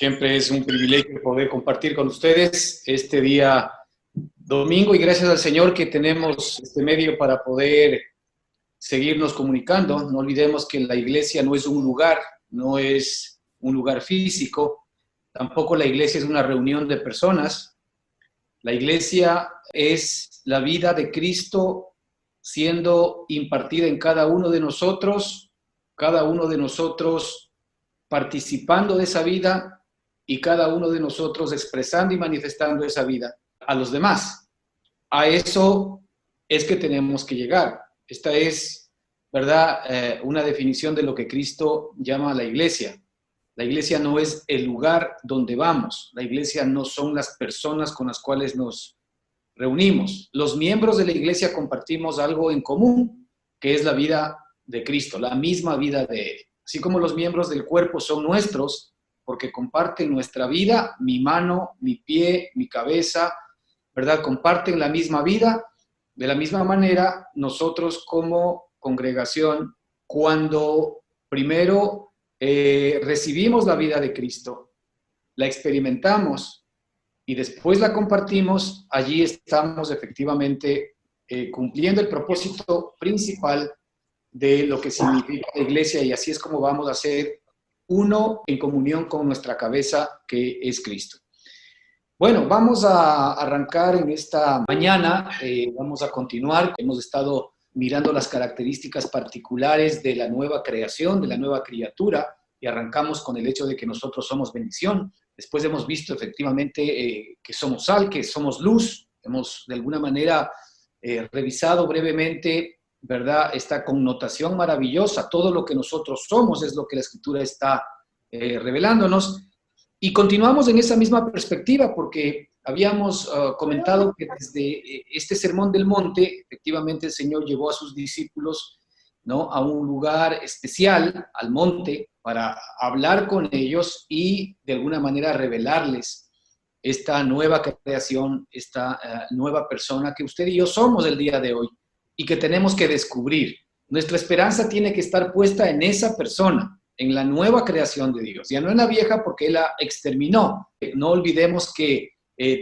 Siempre es un privilegio poder compartir con ustedes este día domingo y gracias al Señor que tenemos este medio para poder seguirnos comunicando. No olvidemos que la iglesia no es un lugar, no es un lugar físico, tampoco la iglesia es una reunión de personas. La iglesia es la vida de Cristo siendo impartida en cada uno de nosotros participando de esa vida y cada uno de nosotros expresando y manifestando esa vida a los demás. A eso es que tenemos que llegar. Esta es, ¿verdad?, una definición de lo que Cristo llama a la iglesia. La iglesia no es el lugar donde vamos. La iglesia no son las personas con las cuales nos reunimos. Los miembros de la iglesia compartimos algo en común, que es la vida de Cristo, la misma vida de Él. Así como los miembros del cuerpo son nuestros, porque comparten nuestra vida, mi mano, mi pie, mi cabeza, ¿verdad? Comparten la misma vida. De la misma manera, nosotros como congregación, cuando primero recibimos la vida de Cristo, la experimentamos y después la compartimos, allí estamos efectivamente cumpliendo el propósito principal de lo que significa la iglesia, y así es como vamos a ser uno en comunión con nuestra cabeza, que es Cristo. Bueno, vamos a arrancar en esta mañana, vamos a continuar. Hemos estado mirando las características particulares de la nueva creación, de la nueva criatura, y arrancamos con el hecho de que nosotros somos bendición. Después hemos visto efectivamente que somos sal, que somos luz. Hemos de alguna manera revisado brevemente, ¿verdad?, esta connotación maravillosa. Todo lo que nosotros somos es lo que la Escritura está revelándonos. Y continuamos en esa misma perspectiva porque habíamos comentado que desde este Sermón del Monte, efectivamente el Señor llevó a sus discípulos, ¿no?, a un lugar especial, al monte, para hablar con ellos y de alguna manera revelarles esta nueva creación, esta nueva persona que usted y yo somos el día de hoy y que tenemos que descubrir. Nuestra esperanza tiene que estar puesta en esa persona, en la nueva creación de Dios, ya no en la vieja, porque Él la exterminó. No olvidemos que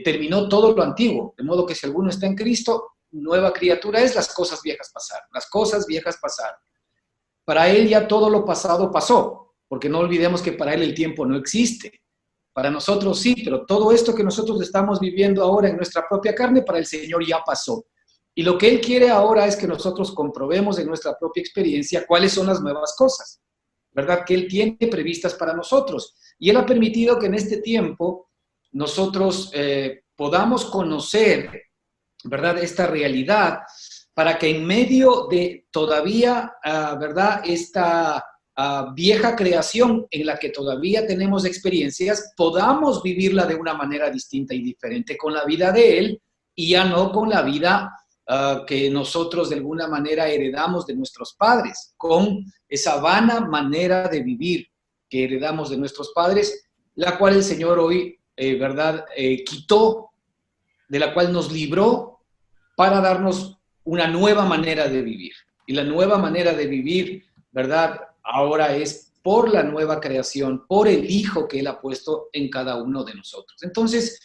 terminó todo lo antiguo, de modo que si alguno está en Cristo, nueva criatura es. Las cosas viejas pasaron, las cosas viejas pasaron. Para Él ya todo lo pasado pasó, porque no olvidemos que para Él el tiempo no existe. Para nosotros sí, pero todo esto que nosotros estamos viviendo ahora en nuestra propia carne, para el Señor ya pasó. Y lo que Él quiere ahora es que nosotros comprobemos en nuestra propia experiencia cuáles son las nuevas cosas, ¿verdad?, que Él tiene previstas para nosotros. Y Él ha permitido que en este tiempo nosotros podamos conocer, ¿verdad?, esta realidad, para que en medio de todavía, ¿verdad?, esta vieja creación en la que todavía tenemos experiencias, podamos vivirla de una manera distinta y diferente, con la vida de Él y ya no con la vida que nosotros de alguna manera heredamos de nuestros padres, con esa vana manera de vivir que heredamos de nuestros padres, la cual el Señor hoy, ¿verdad?, quitó, de la cual nos libró para darnos una nueva manera de vivir. Y la nueva manera de vivir, ¿verdad?, ahora es por la nueva creación, por el Hijo que Él ha puesto en cada uno de nosotros. Entonces,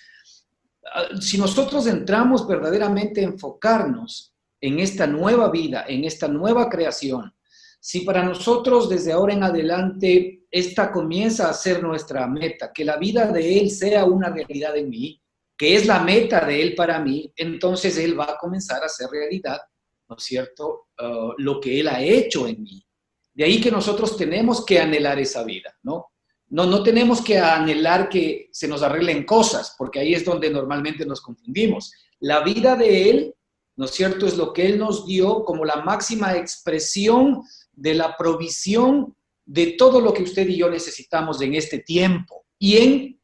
si nosotros entramos verdaderamente a enfocarnos en esta nueva vida, en esta nueva creación, si para nosotros desde ahora en adelante esta comienza a ser nuestra meta, que la vida de Él sea una realidad en mí, que es la meta de Él para mí, entonces Él va a comenzar a hacer realidad, ¿no es cierto?, lo que Él ha hecho en mí. De ahí que nosotros tenemos que anhelar esa vida, ¿no? No tenemos que anhelar que se nos arreglen cosas, porque ahí es donde normalmente nos confundimos. La vida de Él, ¿no es cierto?, es lo que Él nos dio como la máxima expresión de la provisión de todo lo que usted y yo necesitamos en este tiempo y en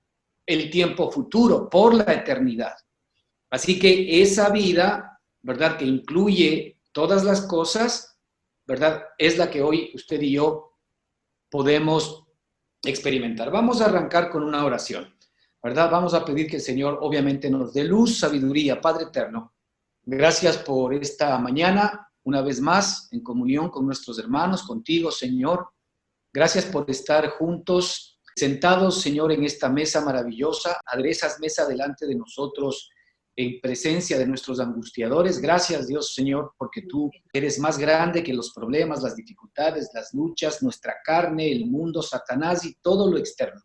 el tiempo futuro, por la eternidad. Así que esa vida, ¿verdad?, que incluye todas las cosas, ¿verdad?, es la que hoy usted y yo podemos experimentar. Vamos a arrancar con una oración, ¿verdad? Vamos a pedir que el Señor obviamente nos dé luz, sabiduría. Padre eterno, gracias por esta mañana, una vez más, en comunión con nuestros hermanos, contigo, Señor. Gracias por estar juntos sentados, Señor, en esta mesa maravillosa, aderezas mesa delante de nosotros en presencia de nuestros angustiadores. Gracias, Dios, Señor, porque tú eres más grande que los problemas, las dificultades, las luchas, nuestra carne, el mundo, Satanás y todo lo externo.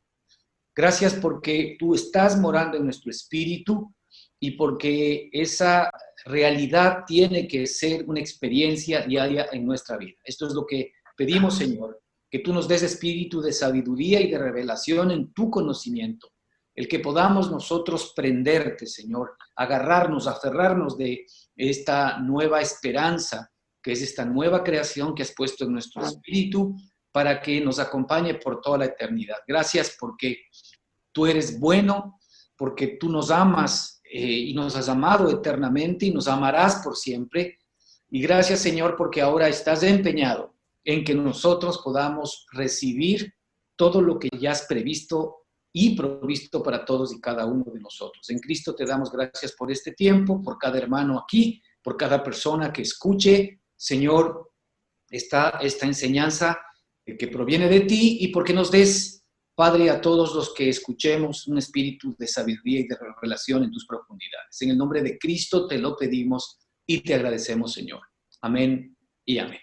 Gracias porque tú estás morando en nuestro espíritu y porque esa realidad tiene que ser una experiencia diaria en nuestra vida. Esto es lo que pedimos, Señor, que tú nos des espíritu de sabiduría y de revelación en tu conocimiento, el que podamos nosotros prenderte, Señor, agarrarnos, aferrarnos de esta nueva esperanza, que es esta nueva creación que has puesto en nuestro espíritu, para que nos acompañe por toda la eternidad. Gracias porque tú eres bueno, porque tú nos amas y nos has amado eternamente y nos amarás por siempre. Y gracias, Señor, porque ahora estás empeñado en que nosotros podamos recibir todo lo que ya has previsto y provisto para todos y cada uno de nosotros. En Cristo te damos gracias por este tiempo, por cada hermano aquí, por cada persona que escuche, Señor, esta enseñanza que proviene de ti y porque nos des, Padre, a todos los que escuchemos un espíritu de sabiduría y de revelación en tus profundidades. En el nombre de Cristo te lo pedimos y te agradecemos, Señor. Amén y amén.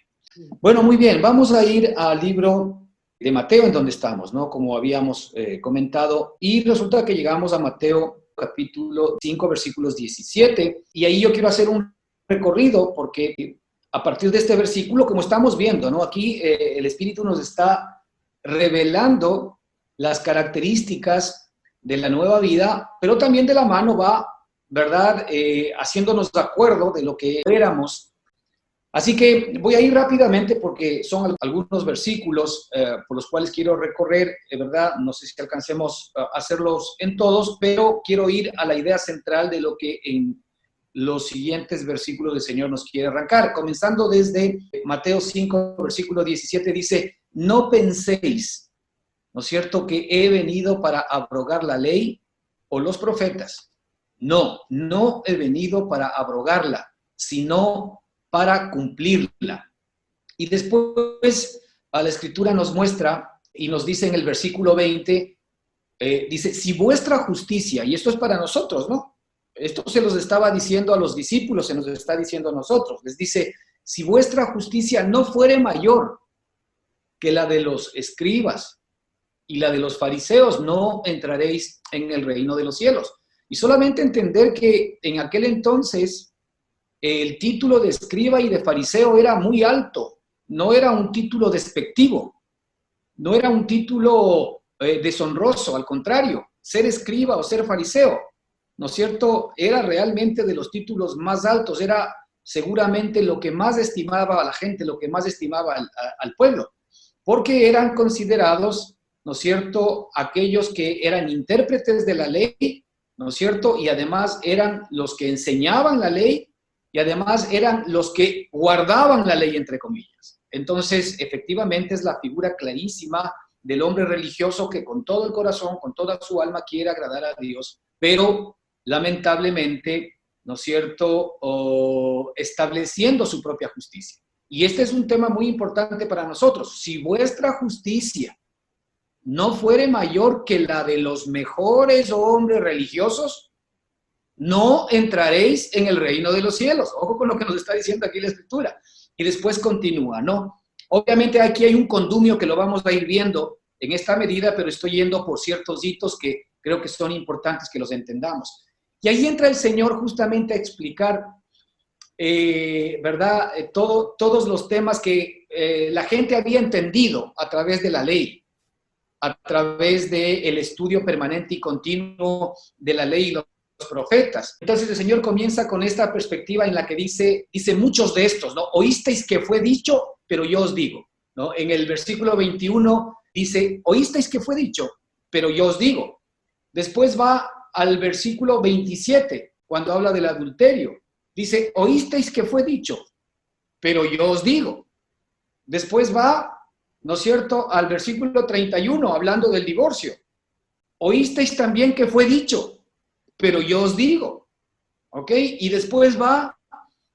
Bueno, muy bien, vamos a ir al libro de Mateo, en donde estamos, ¿no? Como habíamos comentado, y resulta que llegamos a Mateo capítulo 5, versículos 17, y ahí yo quiero hacer un recorrido, porque a partir de este versículo, como estamos viendo, ¿no? Aquí el Espíritu nos está revelando las características de la nueva vida, pero también de la mano va, ¿verdad? Haciéndonos de acuerdo de lo que éramos. Así que voy a ir rápidamente porque son algunos versículos por los cuales quiero recorrer, ¿verdad? No sé si alcancemos a hacerlos en todos, pero quiero ir a la idea central de lo que en los siguientes versículos del Señor nos quiere arrancar. Comenzando desde Mateo 5, versículo 17, dice, no penséis, ¿no es cierto?, que he venido para abrogar la ley o los profetas. No, no he venido para abrogarla, sino para cumplirla. Y después a la Escritura nos muestra y nos dice en el versículo 20, dice, si vuestra justicia, y esto es para nosotros, ¿no? Esto se los estaba diciendo a los discípulos, se nos está diciendo a nosotros. Les dice, si vuestra justicia no fuere mayor que la de los escribas y la de los fariseos, no entraréis en el reino de los cielos. Y solamente entender que en aquel entonces el título de escriba y de fariseo era muy alto, no era un título despectivo, no era un título deshonroso, al contrario, ser escriba o ser fariseo, ¿no es cierto?, era realmente de los títulos más altos, era seguramente lo que más estimaba a la gente, lo que más estimaba al pueblo, porque eran considerados, ¿no es cierto?, aquellos que eran intérpretes de la ley, ¿no es cierto?, y además eran los que enseñaban la ley, y además eran los que guardaban la ley, entre comillas. Entonces, efectivamente, es la figura clarísima del hombre religioso que con todo el corazón, con toda su alma quiere agradar a Dios, pero lamentablemente, ¿no es cierto?, estableciendo su propia justicia. Y este es un tema muy importante para nosotros. Si vuestra justicia no fuere mayor que la de los mejores hombres religiosos, no entraréis en el reino de los cielos. Ojo con lo que nos está diciendo aquí la Escritura. Y después continúa, ¿no? Obviamente aquí hay un condumio que lo vamos a ir viendo en esta medida, pero estoy yendo por ciertos hitos que creo que son importantes que los entendamos. Y ahí entra el Señor justamente a explicar, ¿verdad?, todos los temas que la gente había entendido a través de la ley, a través del estudio permanente y continuo de la ley y los profetas. Entonces el Señor comienza con esta perspectiva en la que dice muchos de estos, ¿no? Oísteis que fue dicho, pero yo os digo, ¿no? En el versículo 21 dice, oísteis que fue dicho, pero yo os digo. Después va al versículo 27, cuando habla del adulterio. Dice, oísteis que fue dicho, pero yo os digo. Después va, ¿no es cierto?, al versículo 31, hablando del divorcio. Oísteis también que fue dicho, pero yo os digo, ¿ok? Y después va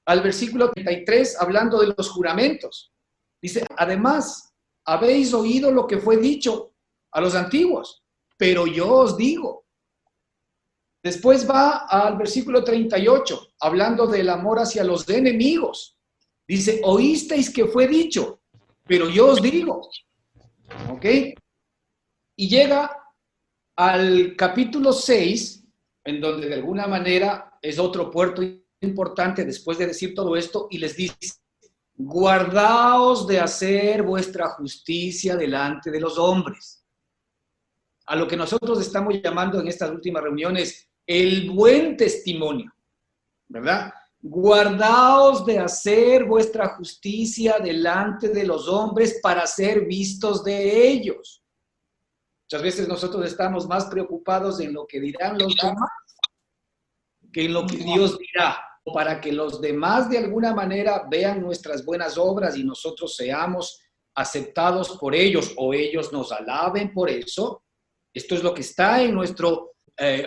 al versículo 33, hablando de los juramentos. Dice, además, habéis oído lo que fue dicho, a los antiguos, pero yo os digo. Después va al versículo 38, hablando del amor hacia los enemigos. Dice, oísteis que fue dicho, pero yo os digo. ¿Ok? Y llega al capítulo 6, en donde de alguna manera es otro puerto importante después de decir todo esto, y les dice, guardaos de hacer vuestra justicia delante de los hombres. A lo que nosotros estamos llamando en estas últimas reuniones el buen testimonio, ¿verdad? Guardaos de hacer vuestra justicia delante de los hombres para ser vistos de ellos. Muchas veces nosotros estamos más preocupados en lo que dirán los demás que en lo que Dios dirá, para que los demás de alguna manera vean nuestras buenas obras y nosotros seamos aceptados por ellos o ellos nos alaben por eso. Esto es lo que está en nuestro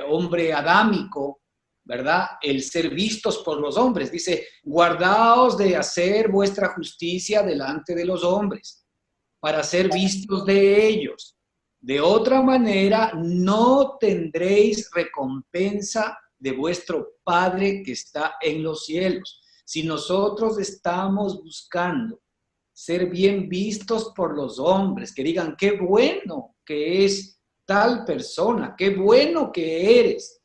hombre adámico, ¿verdad? El ser vistos por los hombres. Dice, guardaos de hacer vuestra justicia delante de los hombres, para ser vistos de ellos. De otra manera, no tendréis recompensa de vuestro Padre que está en los cielos. Si nosotros estamos buscando ser bien vistos por los hombres, que digan, qué bueno que es tal persona, qué bueno que eres,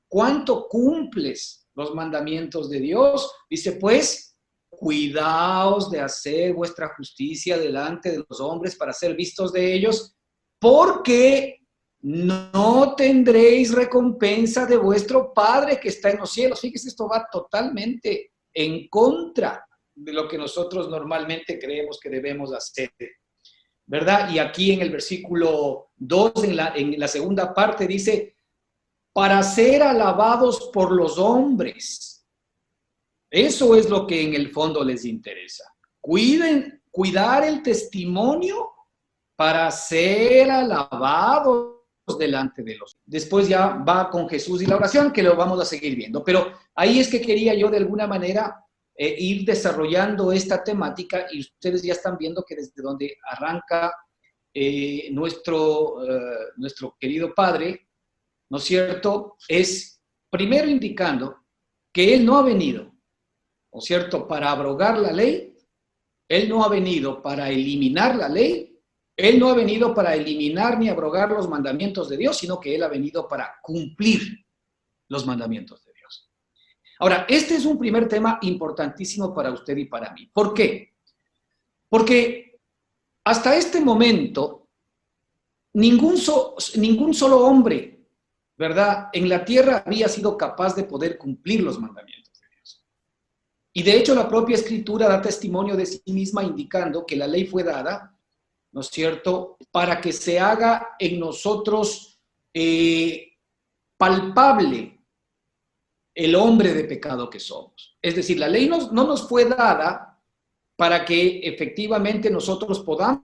cuánto cumples los mandamientos de Dios, dice pues, cuidaos de hacer vuestra justicia delante de los hombres para ser vistos de ellos, porque no tendréis recompensa de vuestro Padre que está en los cielos. Fíjese, esto va totalmente en contra de lo que nosotros normalmente creemos que debemos hacer, ¿verdad? Y aquí en el versículo 2, en la segunda parte, dice, para ser alabados por los hombres. Eso es lo que en el fondo les interesa. Cuidar el testimonio para ser alabados delante de los. Después ya va con Jesús y la oración, que lo vamos a seguir viendo. Pero ahí es que quería yo de alguna manera ir desarrollando esta temática, y ustedes ya están viendo que desde donde arranca nuestro querido Padre, ¿no es cierto? Es primero indicando que Él no ha venido, ¿no es cierto?, para abrogar la ley. Él no ha venido para eliminar la ley. Él no ha venido para eliminar ni abrogar los mandamientos de Dios, sino que Él ha venido para cumplir los mandamientos de Dios. Ahora, este es un primer tema importantísimo para usted y para mí. ¿Por qué? Porque hasta este momento, ningún solo hombre, ¿verdad?, en la tierra había sido capaz de poder cumplir los mandamientos de Dios. Y de hecho, la propia Escritura da testimonio de sí misma indicando que la ley fue dada, ¿no es cierto?, para que se haga en nosotros palpable el hombre de pecado que somos. Es decir, la ley no nos fue dada para que efectivamente nosotros podamos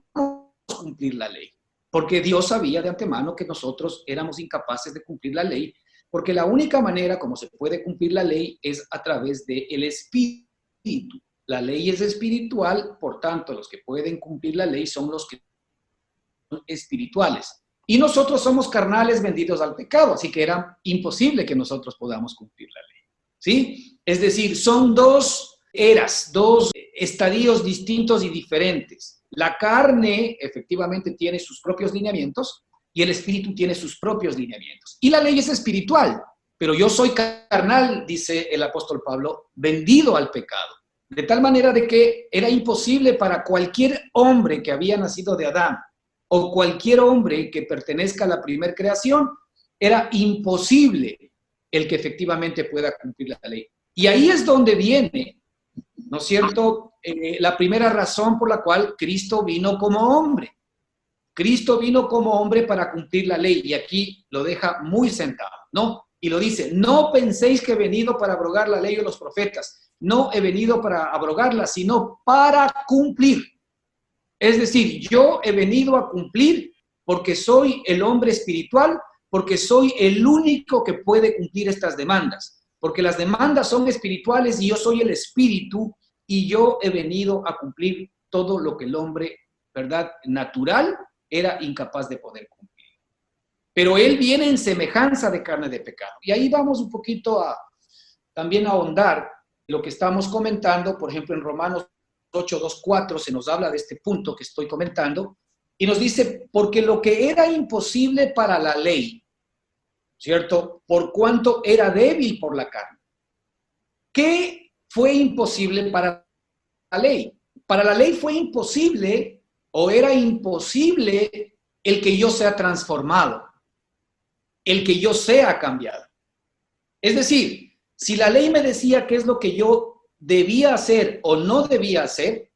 cumplir la ley, porque Dios sabía de antemano que nosotros éramos incapaces de cumplir la ley, porque la única manera como se puede cumplir la ley es a través del Espíritu. La ley es espiritual, por tanto, los que pueden cumplir la ley son los que son espirituales. Y nosotros somos carnales vendidos al pecado, así que era imposible que nosotros podamos cumplir la ley, ¿sí? Es decir, son dos eras, dos estadios distintos y diferentes. La carne efectivamente tiene sus propios lineamientos y el espíritu tiene sus propios lineamientos. Y la ley es espiritual, pero yo soy carnal, dice el apóstol Pablo, vendido al pecado. De tal manera de que era imposible para cualquier hombre que había nacido de Adán o cualquier hombre que pertenezca a la primer creación, era imposible el que efectivamente pueda cumplir la ley. Y ahí es donde viene, ¿no es cierto?, la primera razón por la cual Cristo vino como hombre. Cristo vino como hombre para cumplir la ley, y aquí lo deja muy sentado, ¿no? Y lo dice, no penséis que he venido para abrogar la ley o los profetas. No he venido para abrogarla, sino para cumplir. Es decir, yo he venido a cumplir porque soy el hombre espiritual, porque soy el único que puede cumplir estas demandas, porque las demandas son espirituales y yo soy el espíritu, y yo he venido a cumplir todo lo que el hombre, ¿verdad?, natural era incapaz de poder cumplir. Pero Él viene en semejanza de carne de pecado. Y ahí vamos un poquito también a ahondar lo que estamos comentando. Por ejemplo, en Romanos 8, 2, 4 se nos habla de este punto que estoy comentando y nos dice, porque lo que era imposible para la ley, ¿cierto? Por cuanto era débil por la carne. ¿Qué fue imposible para la ley? Para la ley fue imposible o era imposible el que yo sea transformado, el que yo sea cambiado. Es decir, si la ley me decía qué es lo que yo debía hacer o no debía hacer,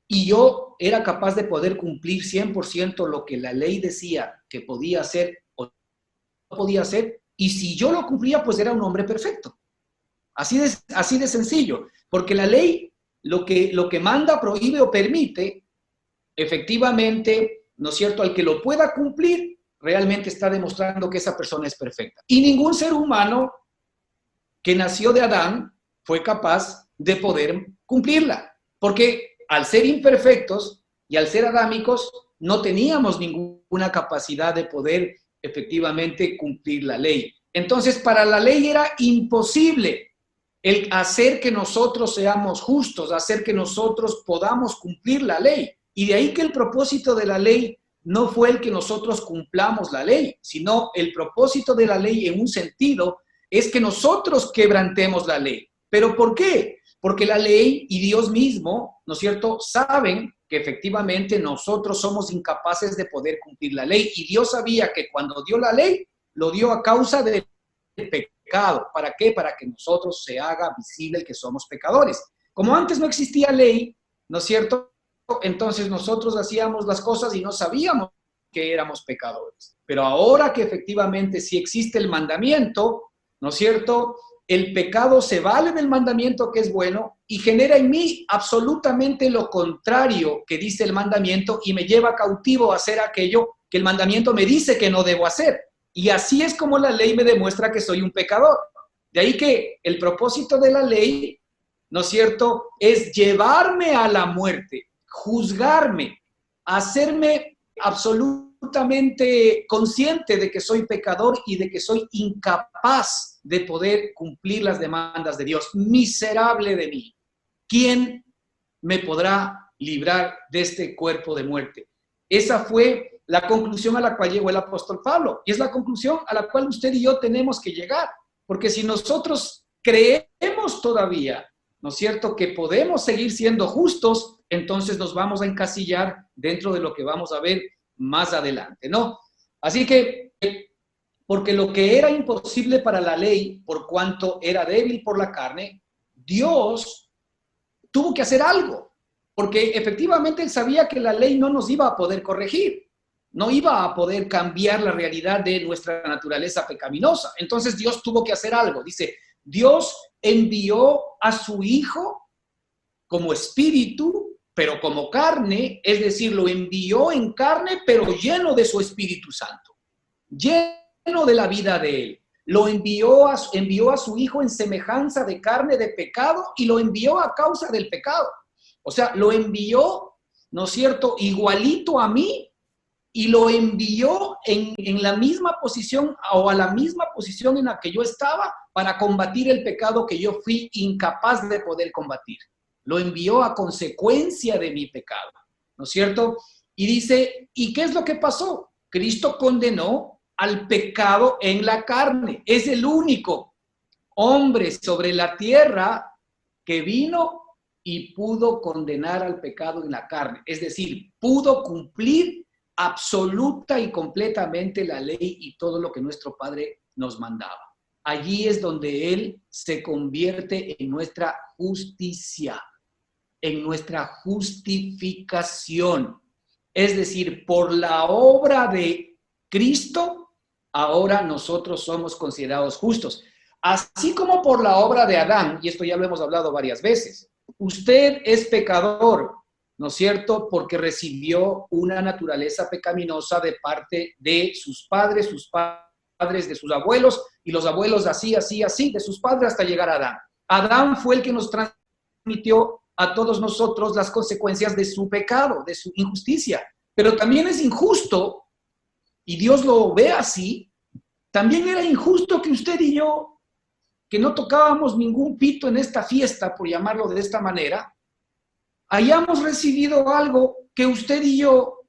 y yo era capaz de poder cumplir 100% lo que la ley decía que podía hacer o no podía hacer, y si yo lo cumplía, pues era un hombre perfecto. Así de sencillo, porque la ley lo que manda, prohíbe o permite, efectivamente, ¿no es cierto?, al que lo pueda cumplir, realmente está demostrando que esa persona es perfecta. Y ningún ser humano que nació de Adán fue capaz de poder cumplirla, porque al ser imperfectos y al ser adámicos, no teníamos ninguna capacidad de poder efectivamente cumplir la ley. Entonces, para la ley era imposible el hacer que nosotros seamos justos, hacer que nosotros podamos cumplir la ley. Y de ahí que el propósito de la ley no fue el que nosotros cumplamos la ley, sino el propósito de la ley en un sentido es que nosotros quebrantemos la ley. ¿Pero por qué? Porque la ley y Dios mismo, ¿no es cierto?, saben que efectivamente nosotros somos incapaces de poder cumplir la ley. Y Dios sabía que cuando dio la ley, lo dio a causa del pecado. ¿Para qué? Para que nosotros se haga visible que somos pecadores. Como antes no existía ley, ¿no es cierto?, entonces nosotros hacíamos las cosas y no sabíamos que éramos pecadores. Pero ahora que efectivamente sí existe el mandamiento, ¿no es cierto?, el pecado se vale del mandamiento que es bueno y genera en mí absolutamente lo contrario que dice el mandamiento y me lleva cautivo a hacer aquello que el mandamiento me dice que no debo hacer. Y así es como la ley me demuestra que soy un pecador. De ahí que el propósito de la ley, ¿no es cierto?, es llevarme a la muerte, juzgarme, hacerme absolutamente consciente de que soy pecador y de que soy incapaz de poder cumplir las demandas de Dios. Miserable de mí. ¿Quién me podrá librar de este cuerpo de muerte? Esa fue la conclusión a la cual llegó el apóstol Pablo. Y es la conclusión a la cual usted y yo tenemos que llegar. Porque si nosotros creemos todavía, ¿no es cierto?, que podemos seguir siendo justos, entonces nos vamos a encasillar dentro de lo que vamos a ver más adelante, ¿no? Así que, porque lo que era imposible para la ley, por cuanto era débil por la carne, Dios tuvo que hacer algo, porque efectivamente Él sabía que la ley no nos iba a poder corregir, no iba a poder cambiar la realidad de nuestra naturaleza pecaminosa. Entonces Dios tuvo que hacer algo. Dice, Dios envió a su Hijo como espíritu, pero como carne, es decir, lo envió en carne, pero lleno de su Espíritu Santo, lleno de la vida de Él. Lo envió a su Hijo en semejanza de carne de pecado y lo envió a causa del pecado. O sea, lo envió, ¿no es cierto?, igualito a mí y lo envió en la misma posición o a la misma posición en la que yo estaba para combatir el pecado que yo fui incapaz de poder combatir. Lo envió a consecuencia de mi pecado, ¿no es cierto? Y dice, ¿y qué es lo que pasó? Cristo condenó al pecado en la carne. Es el único hombre sobre la tierra que vino y pudo condenar al pecado en la carne. Es decir, pudo cumplir absoluta y completamente la ley y todo lo que nuestro Padre nos mandaba. Allí es donde Él se convierte en nuestra justicia, en nuestra justificación. Es decir, por la obra de Cristo, ahora nosotros somos considerados justos. Así como por la obra de Adán, y esto ya lo hemos hablado varias veces, usted es pecador, ¿no es cierto?, porque recibió una naturaleza pecaminosa de parte de sus padres de sus abuelos, y los abuelos así, de sus padres hasta llegar a Adán. Adán fue el que nos transmitió a todos nosotros las consecuencias de su pecado, de su injusticia. Pero también es injusto, y Dios lo ve así, también era injusto que usted y yo, que no tocábamos ningún pito en esta fiesta, por llamarlo de esta manera, hayamos recibido algo que usted y yo,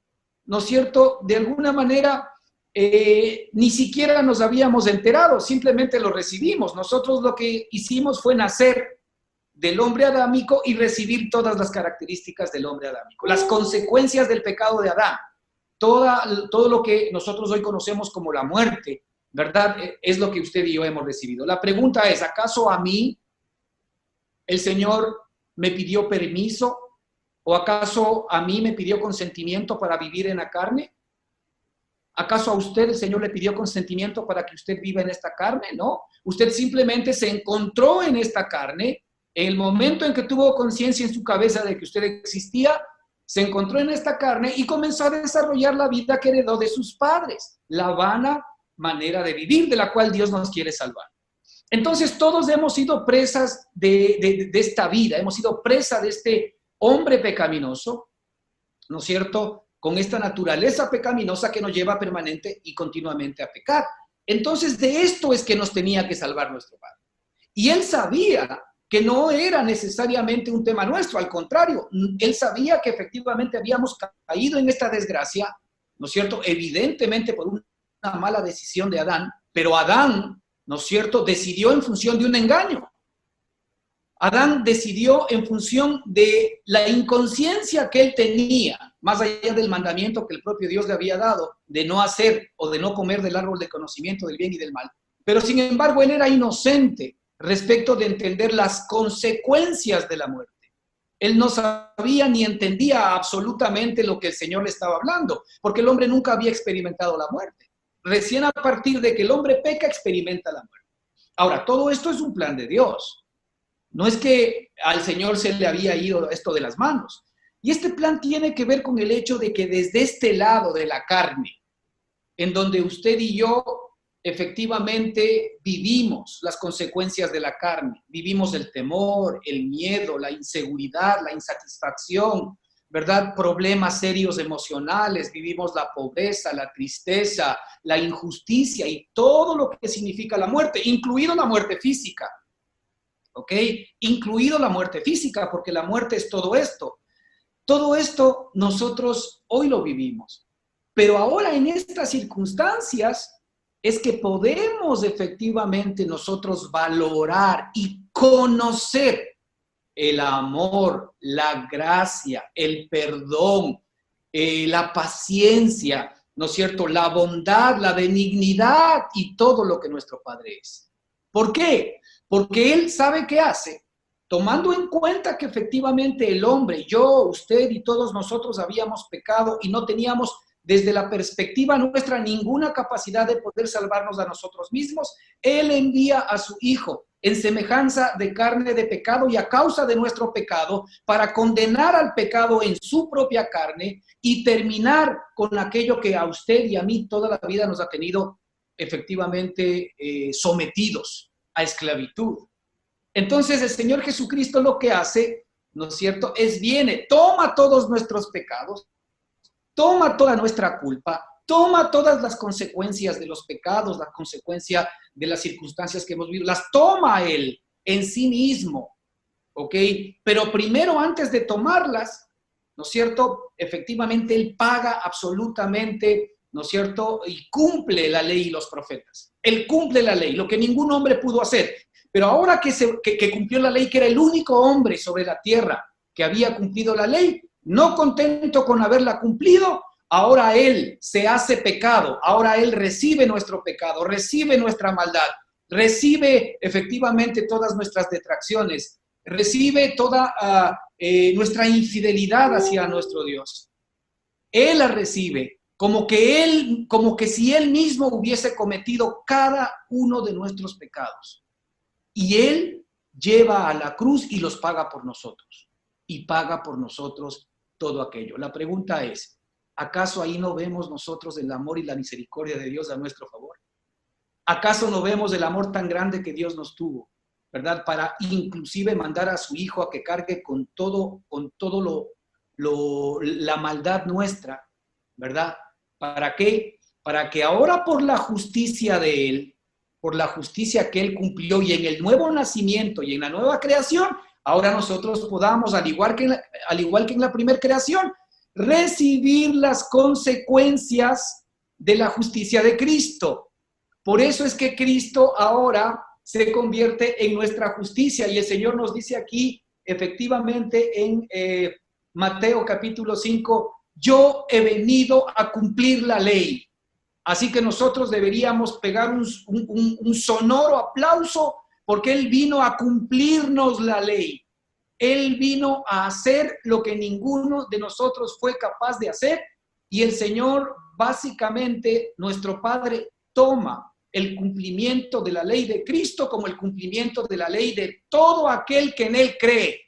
¿no es cierto?, de alguna manera ni siquiera nos habíamos enterado, simplemente lo recibimos. Nosotros lo que hicimos fue nacer del hombre adámico y recibir todas las características del hombre adámico, las consecuencias del pecado de Adán, todo lo que nosotros hoy conocemos como la muerte, ¿verdad? Es lo que usted y yo hemos recibido. La pregunta es, ¿acaso a mí el Señor me pidió permiso? ¿O acaso a mí me pidió consentimiento para vivir en la carne? ¿Acaso a usted el Señor le pidió consentimiento para que usted viva en esta carne? No. Usted simplemente se encontró en esta carne. En el momento en que tuvo conciencia en su cabeza de que usted existía, se encontró en esta carne y comenzó a desarrollar la vida que heredó de sus padres, la vana manera de vivir de la cual Dios nos quiere salvar. Entonces todos hemos sido presas de esta vida, hemos sido presa de este hombre pecaminoso, ¿no es cierto?, con esta naturaleza pecaminosa que nos lleva permanente y continuamente a pecar. Entonces de esto es que nos tenía que salvar nuestro Padre. Y Él sabía que no era necesariamente un tema nuestro, al contrario, Él sabía que efectivamente habíamos caído en esta desgracia, ¿no es cierto?, evidentemente por una mala decisión de Adán, pero Adán, ¿no es cierto?, decidió en función de un engaño. Adán decidió en función de la inconsciencia que él tenía, más allá del mandamiento que el propio Dios le había dado, de no hacer o de no comer del árbol de conocimiento del bien y del mal. Pero sin embargo, él era inocente respecto de entender las consecuencias de la muerte. Él no sabía ni entendía absolutamente lo que el Señor le estaba hablando, porque el hombre nunca había experimentado la muerte. Recién a partir de que el hombre peca, experimenta la muerte. Ahora, todo esto es un plan de Dios. No es que al Señor se le había ido esto de las manos. Y este plan tiene que ver con el hecho de que desde este lado de la carne, en donde usted y yo efectivamente vivimos las consecuencias de la carne, vivimos el temor, el miedo, la inseguridad, la insatisfacción, ¿verdad? Problemas serios emocionales, vivimos la pobreza, la tristeza, la injusticia y todo lo que significa la muerte, incluido la muerte física. ¿Ok? Incluido la muerte física, porque la muerte es todo esto. Todo esto nosotros hoy lo vivimos. Pero ahora en estas circunstancias es que podemos efectivamente nosotros valorar y conocer el amor, la gracia, el perdón, la paciencia, ¿no es cierto? La bondad, la benignidad y todo lo que nuestro Padre es. ¿Por qué? Porque Él sabe qué hace, tomando en cuenta que efectivamente el hombre, yo, usted y todos nosotros habíamos pecado y no teníamos desde la perspectiva nuestra ninguna capacidad de poder salvarnos a nosotros mismos. Él envía a su Hijo en semejanza de carne de pecado y a causa de nuestro pecado para condenar al pecado en su propia carne y terminar con aquello que a usted y a mí toda la vida nos ha tenido efectivamente sometidos a esclavitud. Entonces el Señor Jesucristo lo que hace, ¿no es cierto?, es viene, toma todos nuestros pecados, toma toda nuestra culpa, toma todas las consecuencias de los pecados, la consecuencia de las circunstancias que hemos vivido, las toma Él en sí mismo, ¿ok? Pero primero, antes de tomarlas, ¿no es cierto?, efectivamente Él paga absolutamente, ¿no es cierto?, y cumple la ley y los profetas. Él cumple la ley, lo que ningún hombre pudo hacer. Pero ahora que cumplió la ley, que era el único hombre sobre la tierra que había cumplido la ley, no contento con haberla cumplido, ahora Él se hace pecado, ahora Él recibe nuestro pecado, recibe nuestra maldad, recibe efectivamente todas nuestras detracciones, recibe toda nuestra infidelidad hacia nuestro Dios. Él la recibe como que si Él mismo hubiese cometido cada uno de nuestros pecados. Y Él lleva a la cruz y los paga por nosotros. Y paga por nosotros todo aquello. La pregunta es, ¿acaso ahí no vemos nosotros el amor y la misericordia de Dios a nuestro favor? ¿Acaso no vemos el amor tan grande que Dios nos tuvo, verdad? Para inclusive mandar a su Hijo a que cargue con todo la maldad nuestra, ¿verdad? ¿Para qué? Para que ahora por la justicia de Él, por la justicia que Él cumplió y en el nuevo nacimiento y en la nueva creación, ahora nosotros podamos, al igual que en la primera creación, recibir las consecuencias de la justicia de Cristo. Por eso es que Cristo ahora se convierte en nuestra justicia y el Señor nos dice aquí, efectivamente, en Mateo capítulo 5, yo he venido a cumplir la ley. Así que nosotros deberíamos pegar un sonoro aplauso porque Él vino a cumplirnos la ley. Él vino a hacer lo que ninguno de nosotros fue capaz de hacer y el Señor, básicamente, nuestro Padre, toma el cumplimiento de la ley de Cristo como el cumplimiento de la ley de todo aquel que en Él cree.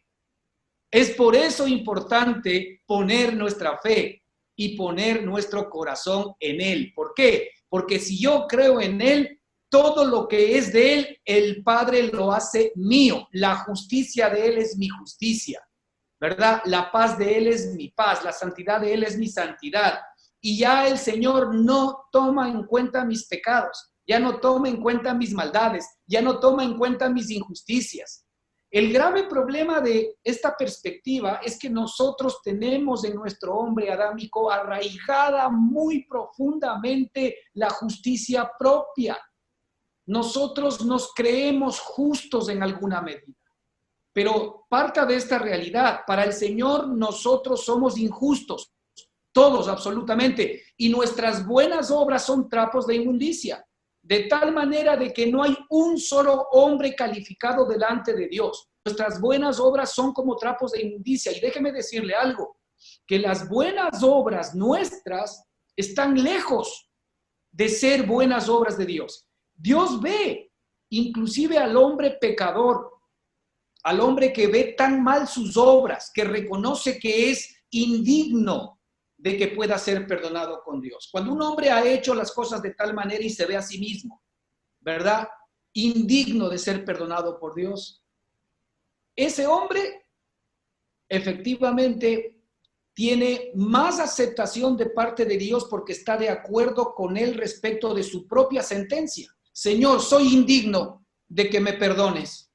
Es por eso importante poner nuestra fe y poner nuestro corazón en Él. ¿Por qué? Porque si yo creo en Él, todo lo que es de Él, el Padre lo hace mío. La justicia de Él es mi justicia, ¿verdad? La paz de Él es mi paz, la santidad de Él es mi santidad. Y ya el Señor no toma en cuenta mis pecados, ya no toma en cuenta mis maldades, ya no toma en cuenta mis injusticias. El grave problema de esta perspectiva es que nosotros tenemos en nuestro hombre adámico arraigada muy profundamente la justicia propia. Nosotros nos creemos justos en alguna medida, pero parta de esta realidad. Para el Señor nosotros somos injustos, todos absolutamente, y nuestras buenas obras son trapos de inmundicia. De tal manera de que no hay un solo hombre calificado delante de Dios. Nuestras buenas obras son como trapos de inmundicia. Y déjeme decirle algo, que las buenas obras nuestras están lejos de ser buenas obras de Dios. Dios ve inclusive al hombre pecador, al hombre que ve tan mal sus obras, que reconoce que es indigno de que pueda ser perdonado con Dios. Cuando un hombre ha hecho las cosas de tal manera y se ve a sí mismo, ¿verdad? Indigno de ser perdonado por Dios, ese hombre efectivamente tiene más aceptación de parte de Dios porque está de acuerdo con él respecto de su propia sentencia. Señor, soy indigno de que me perdones.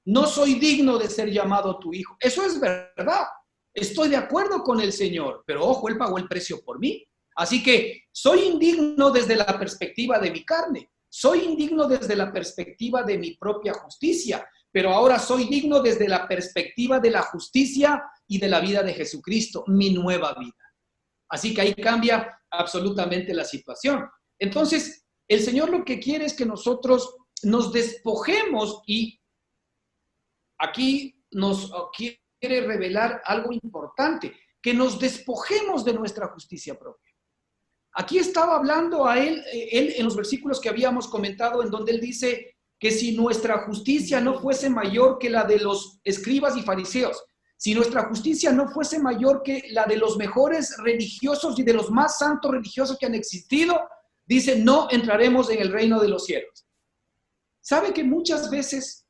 No soy digno de ser llamado tu hijo. Eso es verdad. Estoy de acuerdo con el Señor, pero ojo, Él pagó el precio por mí. Así que soy indigno desde la perspectiva de mi carne. Soy indigno desde la perspectiva de mi propia justicia, pero ahora soy digno desde la perspectiva de la justicia y de la vida de Jesucristo, mi nueva vida. Así que ahí cambia absolutamente la situación. Entonces, el Señor lo que quiere es que nosotros nos despojemos y aquí nos quiere revelar algo importante, que nos despojemos de nuestra justicia propia. Aquí estaba hablando a él en los versículos que habíamos comentado, en donde él dice que si nuestra justicia no fuese mayor que la de los escribas y fariseos, si nuestra justicia no fuese mayor que la de los mejores religiosos y de los más santos religiosos que han existido, dice, no entraremos en el reino de los cielos. ¿Sabe que muchas veces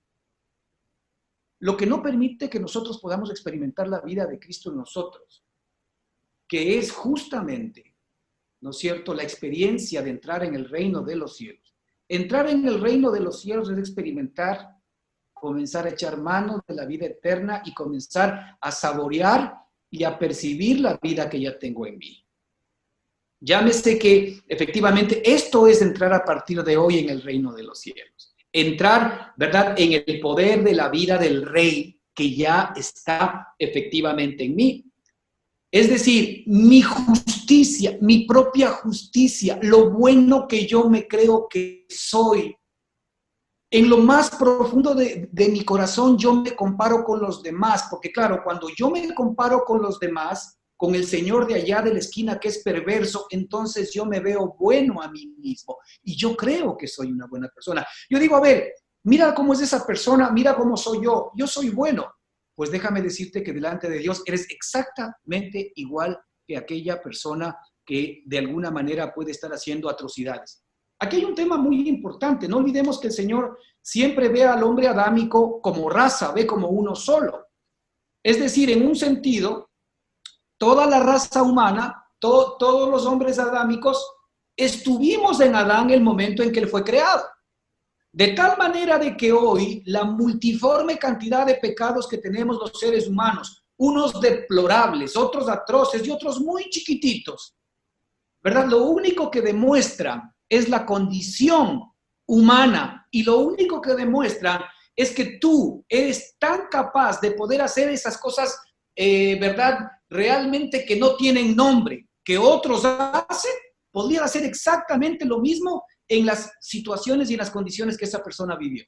lo que no permite que nosotros podamos experimentar la vida de Cristo en nosotros, que es justamente, ¿no es cierto?, la experiencia de entrar en el reino de los cielos? Entrar en el reino de los cielos es experimentar, comenzar a echar mano de la vida eterna y comenzar a saborear y a percibir la vida que ya tengo en mí. Llámese que efectivamente esto es entrar a partir de hoy en el reino de los cielos. Entrar, ¿verdad?, en el poder de la vida del Rey que ya está efectivamente en mí. Es decir, mi justicia, mi propia justicia, lo bueno que yo me creo que soy. En lo más profundo de mi corazón yo me comparo con los demás, porque claro, cuando yo me comparo con los demás, con el señor de allá de la esquina que es perverso, entonces yo me veo bueno a mí mismo y yo creo que soy una buena persona. Yo digo, a ver, mira cómo es esa persona, mira cómo soy yo soy bueno. Pues déjame decirte que delante de Dios eres exactamente igual que aquella persona que de alguna manera puede estar haciendo atrocidades. Aquí hay un tema muy importante. No olvidemos que el Señor siempre ve al hombre adámico como raza, ve como uno solo. Es decir, en un sentido, toda la raza humana, todos los hombres adámicos estuvimos en Adán el momento en que él fue creado. De tal manera de que hoy la multiforme cantidad de pecados que tenemos los seres humanos, unos deplorables, otros atroces y otros muy chiquititos, ¿verdad? Lo único que demuestran es la condición humana y lo único que demuestran es que tú eres tan capaz de poder hacer esas cosas, ¿verdad? Realmente que no tienen nombre, que otros hacen, podrían hacer exactamente lo mismo en las situaciones y en las condiciones que esa persona vivió.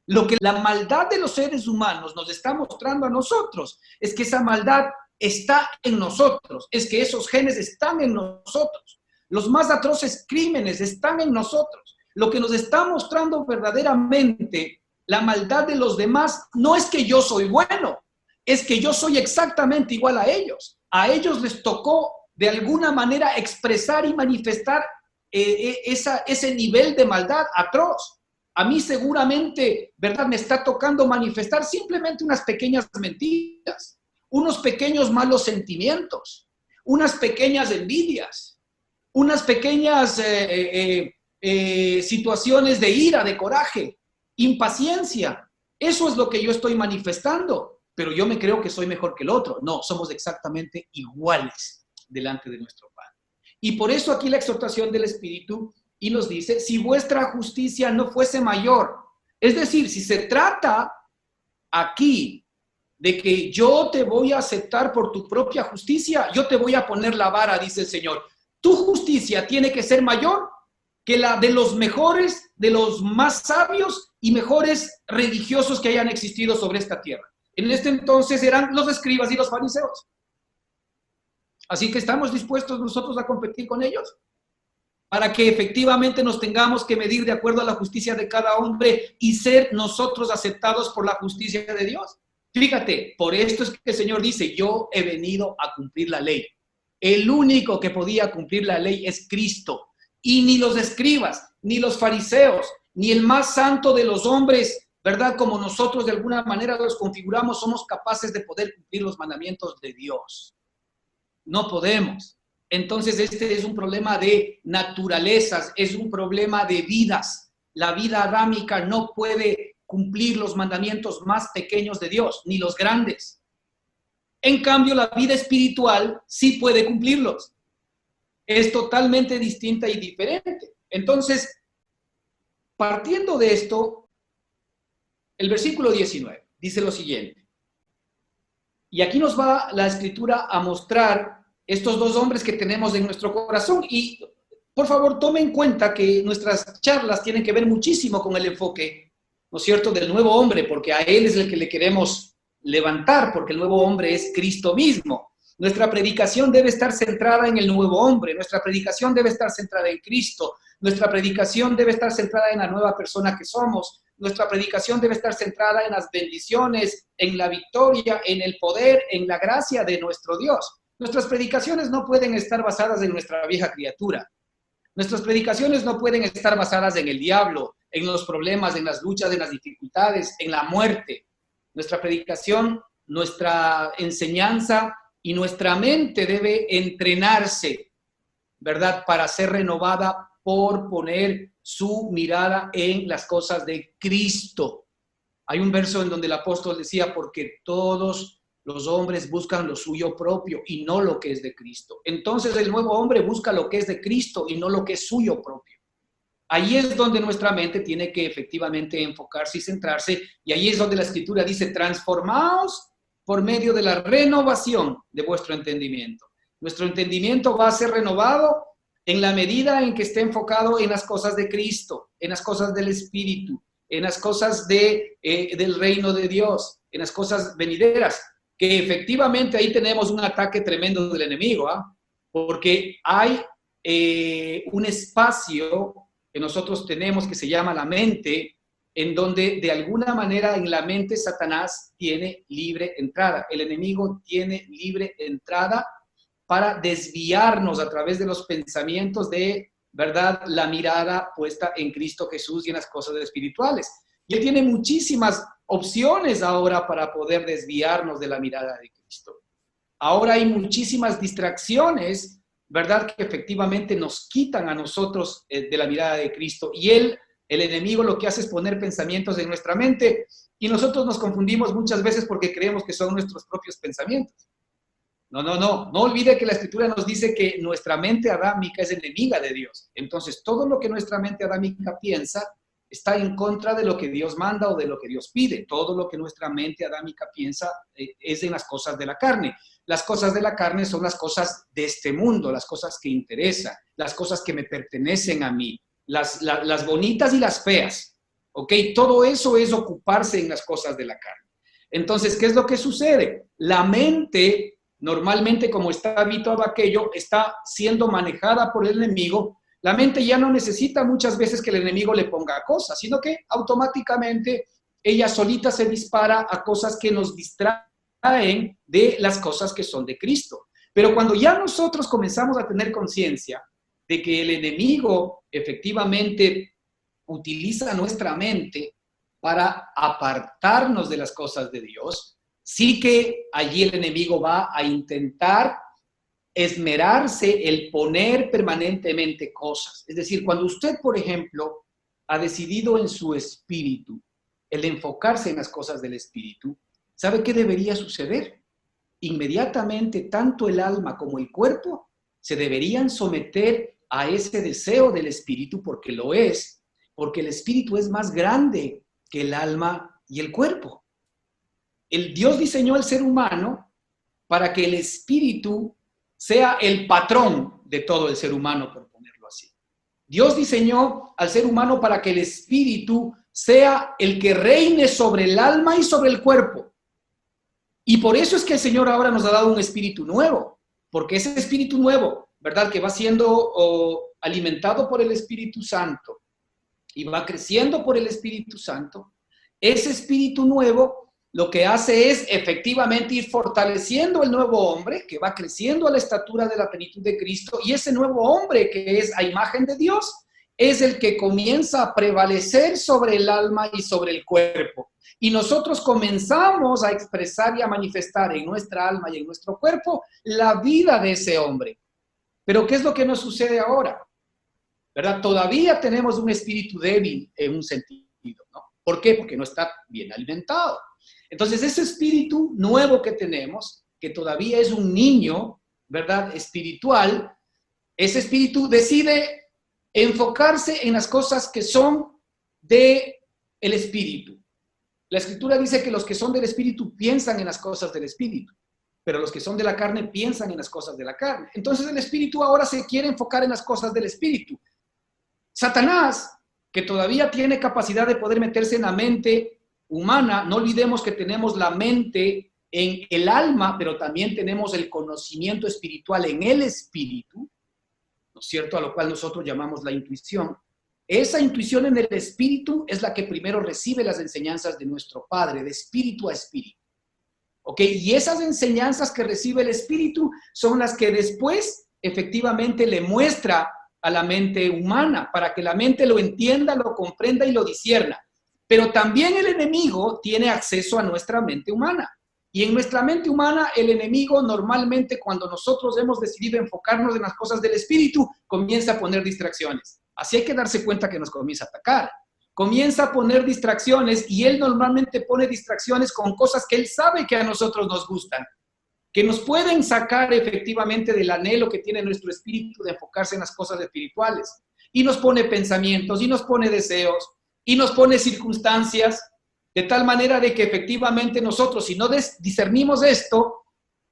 Lo que la maldad de los seres humanos nos está mostrando a nosotros es que esa maldad está en nosotros, es que esos genes están en nosotros, los más atroces crímenes están en nosotros. Lo que nos está mostrando verdaderamente la maldad de los demás no es que yo soy bueno, es que yo soy exactamente igual a ellos. A ellos les tocó de alguna manera expresar y manifestar ese nivel de maldad atroz. A mí seguramente, ¿verdad? Me está tocando manifestar simplemente unas pequeñas mentiras, unos pequeños malos sentimientos, unas pequeñas envidias, unas pequeñas situaciones de ira, de coraje, impaciencia. Eso es lo que yo estoy manifestando, pero yo me creo que soy mejor que el otro. No, somos exactamente iguales delante de nuestro Padre. Y por eso aquí la exhortación del Espíritu y nos dice, si vuestra justicia no fuese mayor, es decir, si se trata aquí de que yo te voy a aceptar por tu propia justicia, yo te voy a poner la vara, dice el Señor. Tu justicia tiene que ser mayor que la de los mejores, de los más sabios y mejores religiosos que hayan existido sobre esta tierra. En este entonces eran los escribas y los fariseos. Así que estamos dispuestos nosotros a competir con ellos para que efectivamente nos tengamos que medir de acuerdo a la justicia de cada hombre y ser nosotros aceptados por la justicia de Dios. Fíjate, por esto es que el Señor dice, yo he venido a cumplir la ley. El único que podía cumplir la ley es Cristo. Y ni los escribas, ni los fariseos, ni el más santo de los hombres, ¿verdad? Como nosotros de alguna manera los configuramos, somos capaces de poder cumplir los mandamientos de Dios. No podemos. Entonces este es un problema de naturalezas, es un problema de vidas. La vida adámica no puede cumplir los mandamientos más pequeños de Dios, ni los grandes. En cambio, la vida espiritual sí puede cumplirlos. Es totalmente distinta y diferente. Entonces, partiendo de esto, el versículo 19 dice lo siguiente. Y aquí nos va la Escritura a mostrar estos dos hombres que tenemos en nuestro corazón. Y por favor, tome en cuenta que nuestras charlas tienen que ver muchísimo con el enfoque, ¿no es cierto?, del nuevo hombre, porque a él es el que le queremos levantar, porque el nuevo hombre es Cristo mismo. Nuestra predicación debe estar centrada en el nuevo hombre, nuestra predicación debe estar centrada en Cristo, nuestra predicación debe estar centrada en la nueva persona que somos, nuestra predicación debe estar centrada en las bendiciones, en la victoria, en el poder, en la gracia de nuestro Dios. Nuestras predicaciones no pueden estar basadas en nuestra vieja criatura. Nuestras predicaciones no pueden estar basadas en el diablo, en los problemas, en las luchas, en las dificultades, en la muerte. Nuestra predicación, nuestra enseñanza y nuestra mente debe entrenarse, ¿verdad?, para ser renovada por poner su mirada en las cosas de Cristo. Hay un verso en donde el apóstol decía, porque todos los hombres buscan lo suyo propio y no lo que es de Cristo. Entonces el nuevo hombre busca lo que es de Cristo y no lo que es suyo propio. Ahí es donde nuestra mente tiene que efectivamente enfocarse y centrarse, y ahí es donde la Escritura dice, transformaos por medio de la renovación de vuestro entendimiento. Nuestro entendimiento va a ser renovado en la medida en que esté enfocado en las cosas de Cristo, en las cosas del Espíritu, en las cosas del reino de Dios, en las cosas venideras, que efectivamente ahí tenemos un ataque tremendo del enemigo, porque hay un espacio que nosotros tenemos que se llama la mente, en donde de alguna manera en la mente Satanás tiene libre entrada. El enemigo tiene libre entrada para desviarnos a través de los pensamientos de, ¿verdad?, la mirada puesta en Cristo Jesús y en las cosas espirituales. Y él tiene muchísimas opciones ahora para poder desviarnos de la mirada de Cristo. Ahora hay muchísimas distracciones, ¿verdad? Que efectivamente nos quitan a nosotros de la mirada de Cristo. Y el enemigo lo que hace es poner pensamientos en nuestra mente y nosotros nos confundimos muchas veces porque creemos que son nuestros propios pensamientos. No olvide que la Escritura nos dice que nuestra mente adámica es enemiga de Dios. Entonces, todo lo que nuestra mente adámica piensa está en contra de lo que Dios manda o de lo que Dios pide. Todo lo que nuestra mente adámica piensa es en las cosas de la carne. Las cosas de la carne son las cosas de este mundo, las cosas que interesan, las cosas que me pertenecen a mí, las bonitas y las feas. ¿Ok? Todo eso es ocuparse en las cosas de la carne. Entonces, ¿qué es lo que sucede? La mente, normalmente como está habituado a aquello, está siendo manejada por el enemigo. La mente ya no necesita muchas veces que el enemigo le ponga cosas, sino que automáticamente ella solita se dispara a cosas que nos distraen de las cosas que son de Cristo. Pero cuando ya nosotros comenzamos a tener conciencia de que el enemigo efectivamente utiliza nuestra mente para apartarnos de las cosas de Dios, sí que allí el enemigo va a intentar esmerarse el poner permanentemente cosas. Es decir, cuando usted, por ejemplo, ha decidido en su espíritu el enfocarse en las cosas del espíritu, ¿sabe qué debería suceder? Inmediatamente, tanto el alma como el cuerpo se deberían someter a ese deseo del espíritu, porque lo es, porque el espíritu es más grande que el alma y el cuerpo. El Dios diseñó al ser humano para que el espíritu sea el patrón de todo el ser humano, por ponerlo así. Dios diseñó al ser humano para que el espíritu sea el que reine sobre el alma y sobre el cuerpo. Y por eso es que el Señor ahora nos ha dado un espíritu nuevo, porque ese espíritu nuevo, ¿verdad? Que va siendo alimentado por el Espíritu Santo y va creciendo por el Espíritu Santo, ese espíritu nuevo lo que hace es efectivamente ir fortaleciendo el nuevo hombre que va creciendo a la estatura de la plenitud de Cristo, y ese nuevo hombre que es a imagen de Dios es el que comienza a prevalecer sobre el alma y sobre el cuerpo. Y nosotros comenzamos a expresar y a manifestar en nuestra alma y en nuestro cuerpo la vida de ese hombre. Pero ¿qué es lo que nos sucede ahora? ¿Verdad? Todavía tenemos un espíritu débil en un sentido, ¿no? ¿Por qué? Porque no está bien alimentado. Entonces, ese espíritu nuevo que tenemos, que todavía es un niño, ¿verdad? Espiritual, ese espíritu decide enfocarse en las cosas que son del espíritu. La Escritura dice que los que son del espíritu piensan en las cosas del espíritu, pero los que son de la carne piensan en las cosas de la carne. Entonces el espíritu ahora se quiere enfocar en las cosas del espíritu. Satanás, que todavía tiene capacidad de poder meterse en la mente humana, no olvidemos que tenemos la mente en el alma, pero también tenemos el conocimiento espiritual en el espíritu, ¿no es cierto? A lo cual nosotros llamamos la intuición. Esa intuición en el espíritu es la que primero recibe las enseñanzas de nuestro Padre, de espíritu a espíritu. ¿Ok? Y esas enseñanzas que recibe el espíritu son las que después efectivamente le muestra a la mente humana, para que la mente lo entienda, lo comprenda y lo discierna. Pero también el enemigo tiene acceso a nuestra mente humana. Y en nuestra mente humana, el enemigo normalmente, cuando nosotros hemos decidido enfocarnos en las cosas del espíritu, comienza a poner distracciones. Así hay que darse cuenta que nos comienza a atacar. Comienza a poner distracciones, y él normalmente pone distracciones con cosas que él sabe que a nosotros nos gustan, que nos pueden sacar efectivamente del anhelo que tiene nuestro espíritu de enfocarse en las cosas espirituales. Y nos pone pensamientos, y nos pone deseos, y nos pone circunstancias, de tal manera de que efectivamente nosotros, si no discernimos esto,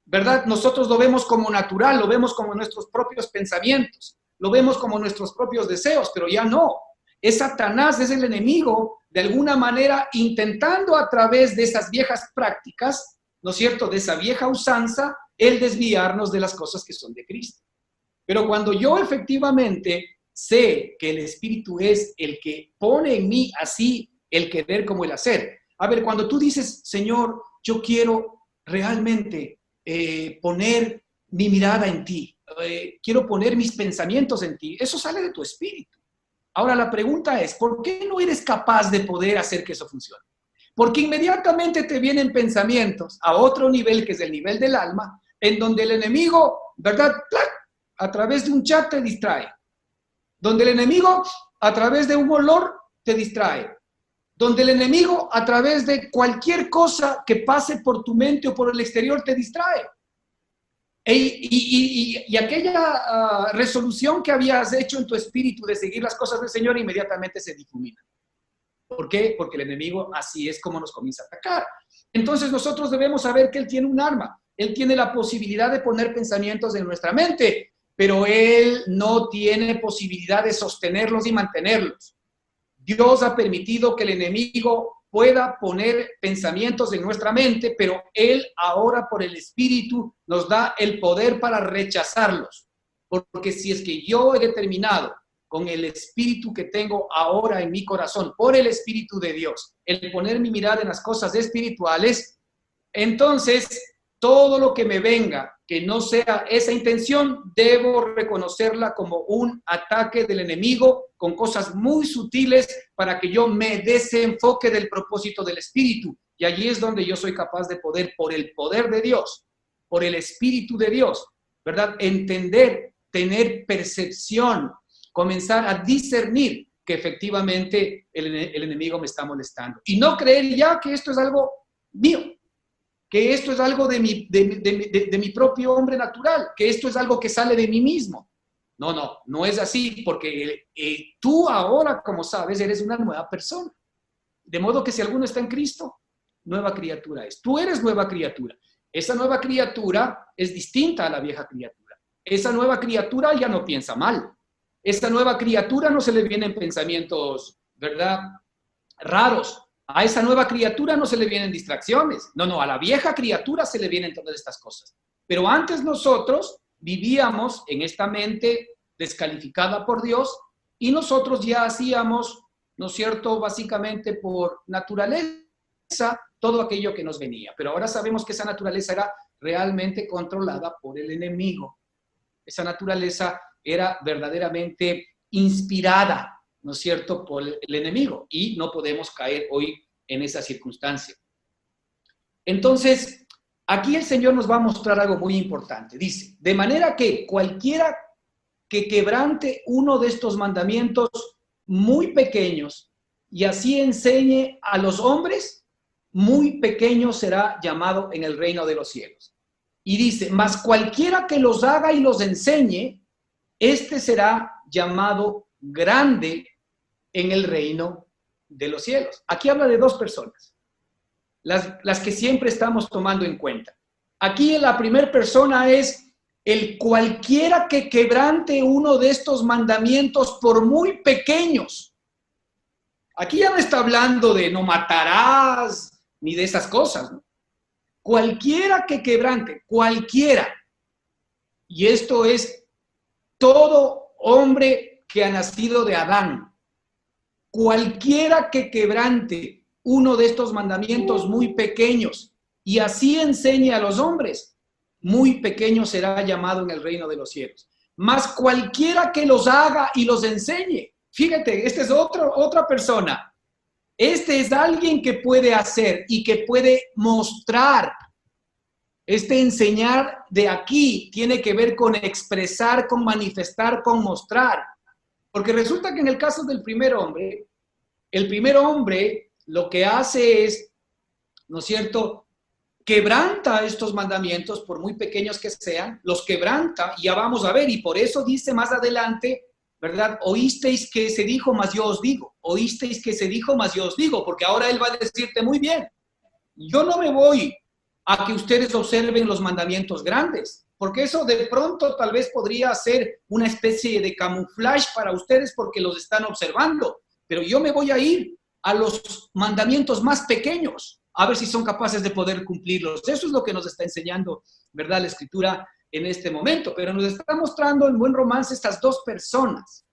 ¿verdad? Nosotros lo vemos como natural, lo vemos como nuestros propios pensamientos, lo vemos como nuestros propios deseos, pero ya no. Es Satanás, es el enemigo, de alguna manera intentando a través de esas viejas prácticas, ¿no es cierto?, de esa vieja usanza, el desviarnos de las cosas que son de Cristo. Pero cuando yo efectivamente sé que el Espíritu es el que pone en mí así el querer como el hacer. A ver, cuando tú dices, Señor, yo quiero realmente poner mi mirada en ti, quiero poner mis pensamientos en ti, eso sale de tu espíritu. Ahora la pregunta es, ¿por qué no eres capaz de poder hacer que eso funcione? Porque inmediatamente te vienen pensamientos a otro nivel, que es el nivel del alma, en donde el enemigo, ¿verdad? ¡Plac! A través de un chat te distrae. Donde el enemigo, a través de un olor, te distrae. Donde el enemigo, a través de cualquier cosa que pase por tu mente o por el exterior, te distrae. Y aquella resolución que habías hecho en tu espíritu de seguir las cosas del Señor inmediatamente se difumina. ¿Por qué? Porque el enemigo así es como nos comienza a atacar. Entonces nosotros debemos saber que Él tiene un arma. Él tiene la posibilidad de poner pensamientos en nuestra mente, pero Él no tiene posibilidad de sostenerlos y mantenerlos. Dios ha permitido que el enemigo pueda poner pensamientos en nuestra mente, pero Él ahora por el Espíritu nos da el poder para rechazarlos. Porque si es que yo he determinado con el Espíritu que tengo ahora en mi corazón, por el Espíritu de Dios, el poner mi mirada en las cosas espirituales, entonces todo lo que me venga, que no sea esa intención, debo reconocerla como un ataque del enemigo con cosas muy sutiles para que yo me desenfoque del propósito del Espíritu. Y allí es donde yo soy capaz de poder, por el poder de Dios, por el Espíritu de Dios, ¿verdad? Entender, tener percepción, comenzar a discernir que efectivamente el enemigo me está molestando. Y no creer ya que esto es algo mío, que esto es algo de mi propio hombre natural, que esto es algo que sale de mí mismo. No es así, porque tú ahora, como sabes, eres una nueva persona. De modo que si alguno está en Cristo, nueva criatura es. Tú eres nueva criatura. Esa nueva criatura es distinta a la vieja criatura. Esa nueva criatura ya no piensa mal. Esa nueva criatura no se le vienen pensamientos, ¿verdad?, raros. A esa nueva criatura no se le vienen distracciones. No, a la vieja criatura se le vienen todas estas cosas. Pero antes nosotros vivíamos en esta mente descalificada por Dios y nosotros ya hacíamos, ¿no es cierto?, básicamente por naturaleza todo aquello que nos venía. Pero ahora sabemos que esa naturaleza era realmente controlada por el enemigo. Esa naturaleza era verdaderamente inspirada, ¿no es cierto?, por el enemigo, y no podemos caer hoy en esa circunstancia. Entonces, aquí el Señor nos va a mostrar algo muy importante. Dice, de manera que cualquiera que quebrante uno de estos mandamientos muy pequeños y así enseñe a los hombres, muy pequeño será llamado en el reino de los cielos. Y dice, mas cualquiera que los haga y los enseñe, este será llamado grande en el reino de los cielos. Aquí habla de dos personas, las que siempre estamos tomando en cuenta. Aquí la primera persona es el cualquiera que quebrante uno de estos mandamientos por muy pequeños. Aquí ya no está hablando de no matarás ni de esas cosas, ¿no? Cualquiera que quebrante, cualquiera. Y esto es todo hombre que ha nacido de Adán. Cualquiera que quebrante uno de estos mandamientos muy pequeños y así enseñe a los hombres, muy pequeño será llamado en el reino de los cielos. Mas cualquiera que los haga y los enseñe, fíjate, este es otra persona. Este es alguien que puede hacer y que puede mostrar. Este enseñar de aquí tiene que ver con expresar, con manifestar, con mostrar. Porque resulta que en el caso del primer hombre, el primer hombre lo que hace es, ¿no es cierto?, quebranta estos mandamientos, por muy pequeños que sean, los quebranta, y ya vamos a ver, y por eso dice más adelante, ¿verdad? Oísteis que se dijo, mas yo os digo. Oísteis que se dijo, mas yo os digo, porque ahora él va a decirte muy bien. Yo no me voy a que ustedes observen los mandamientos grandes, porque eso de pronto tal vez podría ser una especie de camuflaje para ustedes porque los están observando, pero yo me voy a ir a los mandamientos más pequeños, a ver si son capaces de poder cumplirlos. Eso es lo que nos está enseñando, ¿verdad?, la Escritura en este momento, pero nos está mostrando en Buen Romance estas dos personas.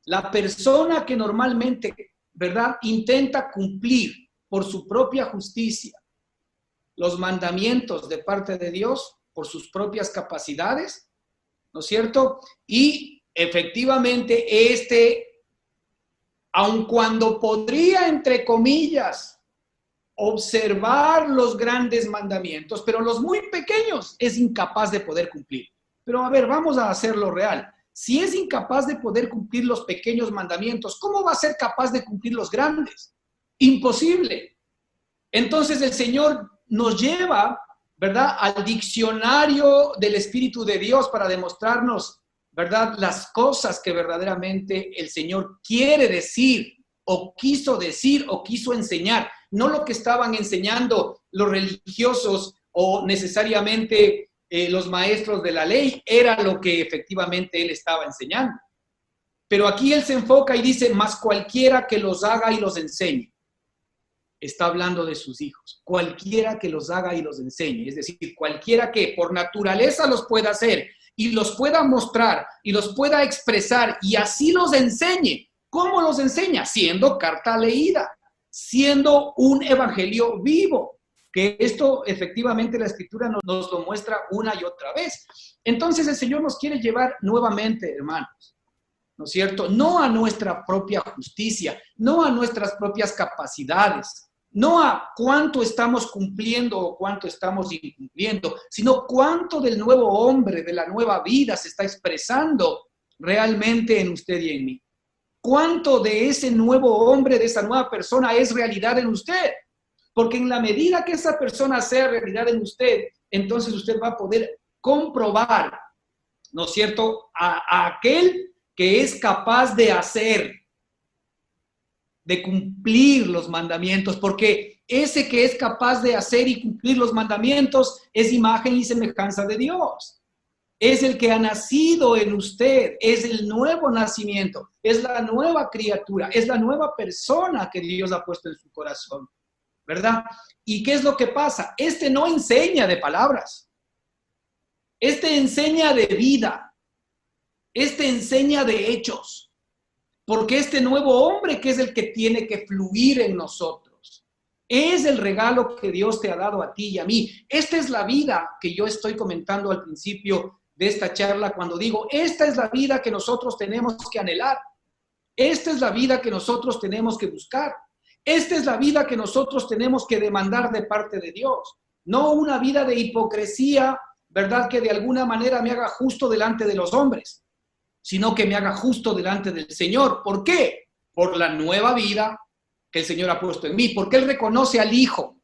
La persona que normalmente, ¿verdad?, intenta cumplir por su propia justicia los mandamientos de parte de Dios, por sus propias capacidades, ¿no es cierto? Y efectivamente aun cuando podría, entre comillas, observar los grandes mandamientos, pero los muy pequeños es incapaz de poder cumplir. Pero a ver, vamos a hacerlo real. Si es incapaz de poder cumplir los pequeños mandamientos, ¿cómo va a ser capaz de cumplir los grandes? Imposible. Entonces el Señor nos lleva, ¿verdad?, al diccionario del Espíritu de Dios para demostrarnos, ¿verdad?, las cosas que verdaderamente el Señor quiere decir o quiso enseñar. No lo que estaban enseñando los religiosos o necesariamente los maestros de la ley, era lo que efectivamente él estaba enseñando. Pero aquí él se enfoca y dice, más cualquiera que los haga y los enseñe. Está hablando de sus hijos. Cualquiera que los haga y los enseñe. Es decir, cualquiera que por naturaleza los pueda hacer y los pueda mostrar y los pueda expresar y así los enseñe. ¿Cómo los enseña? Siendo carta leída, siendo un evangelio vivo. Que esto efectivamente la Escritura nos lo muestra una y otra vez. Entonces el Señor nos quiere llevar nuevamente, hermanos, ¿no es cierto? No a nuestra propia justicia, no a nuestras propias capacidades, no a cuánto estamos cumpliendo o cuánto estamos incumpliendo, sino cuánto del nuevo hombre, de la nueva vida se está expresando realmente en usted y en mí. Cuánto de ese nuevo hombre, de esa nueva persona es realidad en usted. Porque en la medida que esa persona sea realidad en usted, entonces usted va a poder comprobar, ¿no es cierto?, a aquel que es capaz de hacer, de cumplir los mandamientos, porque ese que es capaz de hacer y cumplir los mandamientos es imagen y semejanza de Dios. Es el que ha nacido en usted, es el nuevo nacimiento, es la nueva criatura, es la nueva persona que Dios ha puesto en su corazón. ¿Verdad? ¿Y qué es lo que pasa? Este no enseña de palabras. Este enseña de vida. Este enseña de hechos. Porque este nuevo hombre que es el que tiene que fluir en nosotros, es el regalo que Dios te ha dado a ti y a mí. Esta es la vida que yo estoy comentando al principio de esta charla cuando digo, esta es la vida que nosotros tenemos que anhelar. Esta es la vida que nosotros tenemos que buscar. Esta es la vida que nosotros tenemos que demandar de parte de Dios. No una vida de hipocresía, ¿verdad?, que de alguna manera me haga justo delante de los hombres, sino que me haga justo delante del Señor. ¿Por qué? Por la nueva vida que el Señor ha puesto en mí, porque Él reconoce al Hijo.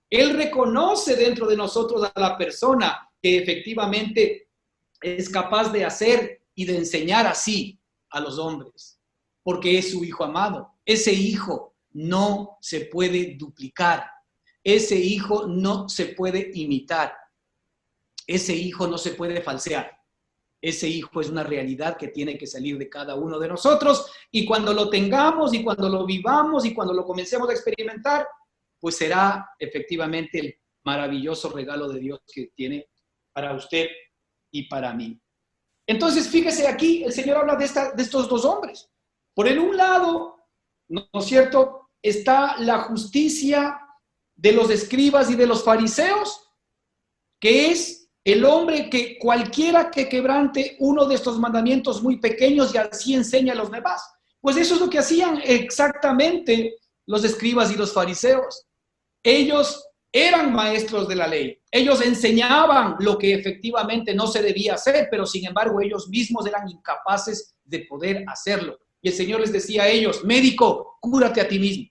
Él reconoce dentro de nosotros a la persona que efectivamente es capaz de hacer y de enseñar así a los hombres, porque es su Hijo amado. Ese Hijo no se puede duplicar. Ese hijo no se puede imitar. Ese hijo no se puede falsear. Ese hijo es una realidad que tiene que salir de cada uno de nosotros y cuando lo tengamos y cuando lo vivamos y cuando lo comencemos a experimentar, pues será efectivamente el maravilloso regalo de Dios que tiene para usted y para mí. Entonces, fíjese aquí, el Señor habla de estos dos hombres. Por el un lado, ¿no es cierto?, está la justicia de los escribas y de los fariseos, que es el hombre que cualquiera que quebrante uno de estos mandamientos muy pequeños y así enseña a los demás. Pues eso es lo que hacían exactamente los escribas y los fariseos. Ellos eran maestros de la ley. Ellos enseñaban lo que efectivamente no se debía hacer, pero sin embargo ellos mismos eran incapaces de poder hacerlo. Y el Señor les decía a ellos, médico, cúrate a ti mismo.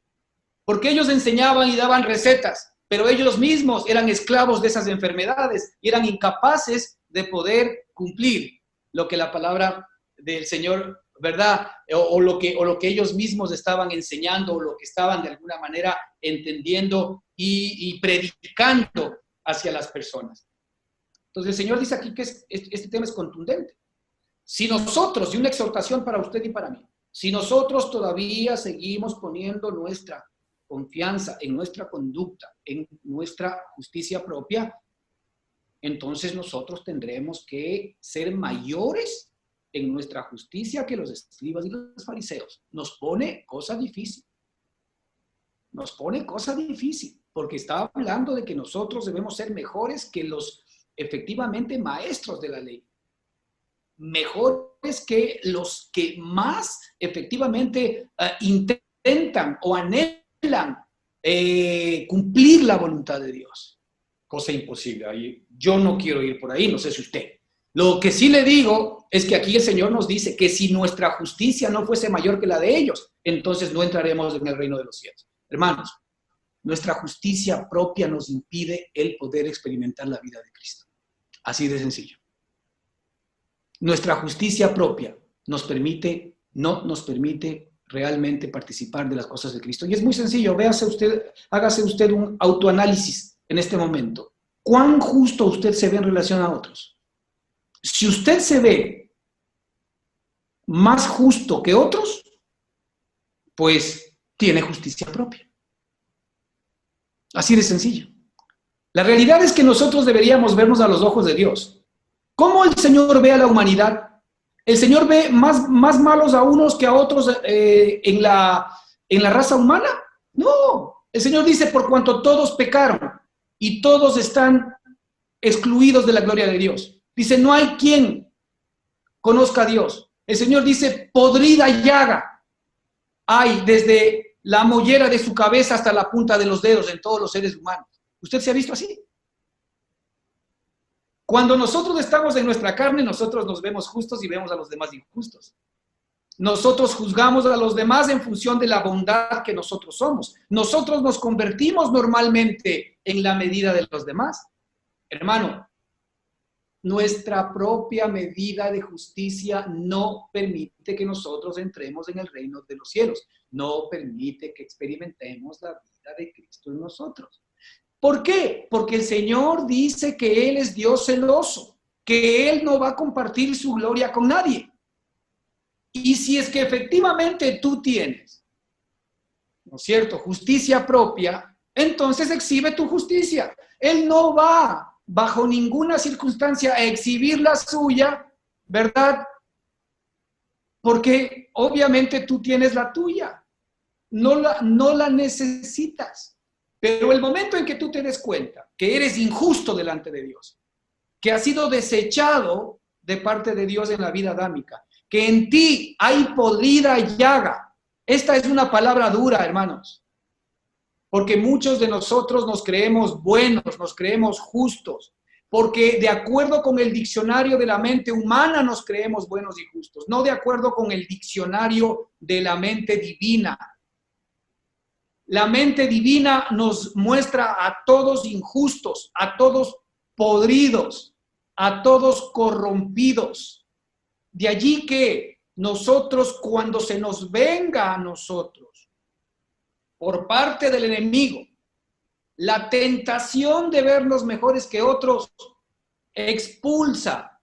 Porque ellos enseñaban y daban recetas, pero ellos mismos eran esclavos de esas enfermedades y eran incapaces de poder cumplir lo que la palabra del Señor, ¿verdad? O lo que ellos mismos estaban enseñando, o lo que estaban de alguna manera entendiendo y predicando hacia las personas. Entonces el Señor dice aquí que este tema es contundente. Si nosotros, y una exhortación para usted y para mí, si nosotros todavía seguimos poniendo nuestra confianza en nuestra conducta, en nuestra justicia propia, entonces nosotros tendremos que ser mayores en nuestra justicia que los escribas y los fariseos. Nos pone cosa difícil. Nos pone cosa difícil, porque está hablando de que nosotros debemos ser mejores que los efectivamente maestros de la ley. Mejores que los que más efectivamente intentan o anhelan cumplir la voluntad de Dios. Cosa imposible. Yo no quiero ir por ahí, no sé si usted. Lo que sí le digo es que aquí el Señor nos dice que si nuestra justicia no fuese mayor que la de ellos, entonces no entraremos en el reino de los cielos. Hermanos, nuestra justicia propia nos impide el poder experimentar la vida de Cristo. Así de sencillo. Nuestra justicia propia no nos permite realmente participar de las cosas de Cristo. Y es muy sencillo, hágase usted un autoanálisis en este momento. ¿Cuán justo usted se ve en relación a otros? Si usted se ve más justo que otros, pues tiene justicia propia. Así de sencillo. La realidad es que nosotros deberíamos vernos a los ojos de Dios. ¿Cómo el Señor ve a la humanidad? ¿El Señor ve más malos a unos que a otros en la raza humana? No. El Señor dice, por cuanto todos pecaron y todos están excluidos de la gloria de Dios. Dice, no hay quien conozca a Dios. El Señor dice, podrida llaga hay desde la mollera de su cabeza hasta la punta de los dedos en todos los seres humanos. ¿Usted se ha visto así? Cuando nosotros estamos en nuestra carne, nosotros nos vemos justos y vemos a los demás injustos. Nosotros juzgamos a los demás en función de la bondad que nosotros somos. Nosotros nos convertimos normalmente en la medida de los demás. Hermano, nuestra propia medida de justicia no permite que nosotros entremos en el reino de los cielos. No permite que experimentemos la vida de Cristo en nosotros. ¿Por qué? Porque el Señor dice que Él es Dios celoso, que Él no va a compartir su gloria con nadie. Y si es que efectivamente tú tienes, ¿no es cierto?, justicia propia, entonces exhibe tu justicia. Él no va bajo ninguna circunstancia a exhibir la suya, ¿verdad? Porque obviamente tú tienes la tuya, no la necesitas. Pero el momento en que tú te des cuenta que eres injusto delante de Dios, que has sido desechado de parte de Dios en la vida adámica, que en ti hay podrida llaga. Esta es una palabra dura, hermanos, porque muchos de nosotros nos creemos buenos, nos creemos justos, porque de acuerdo con el diccionario de la mente humana nos creemos buenos y justos, no de acuerdo con el diccionario de la mente divina. La mente divina nos muestra a todos injustos, a todos podridos, a todos corrompidos. De allí que nosotros, cuando se nos venga a nosotros, por parte del enemigo, la tentación de vernos mejores que otros, expulsa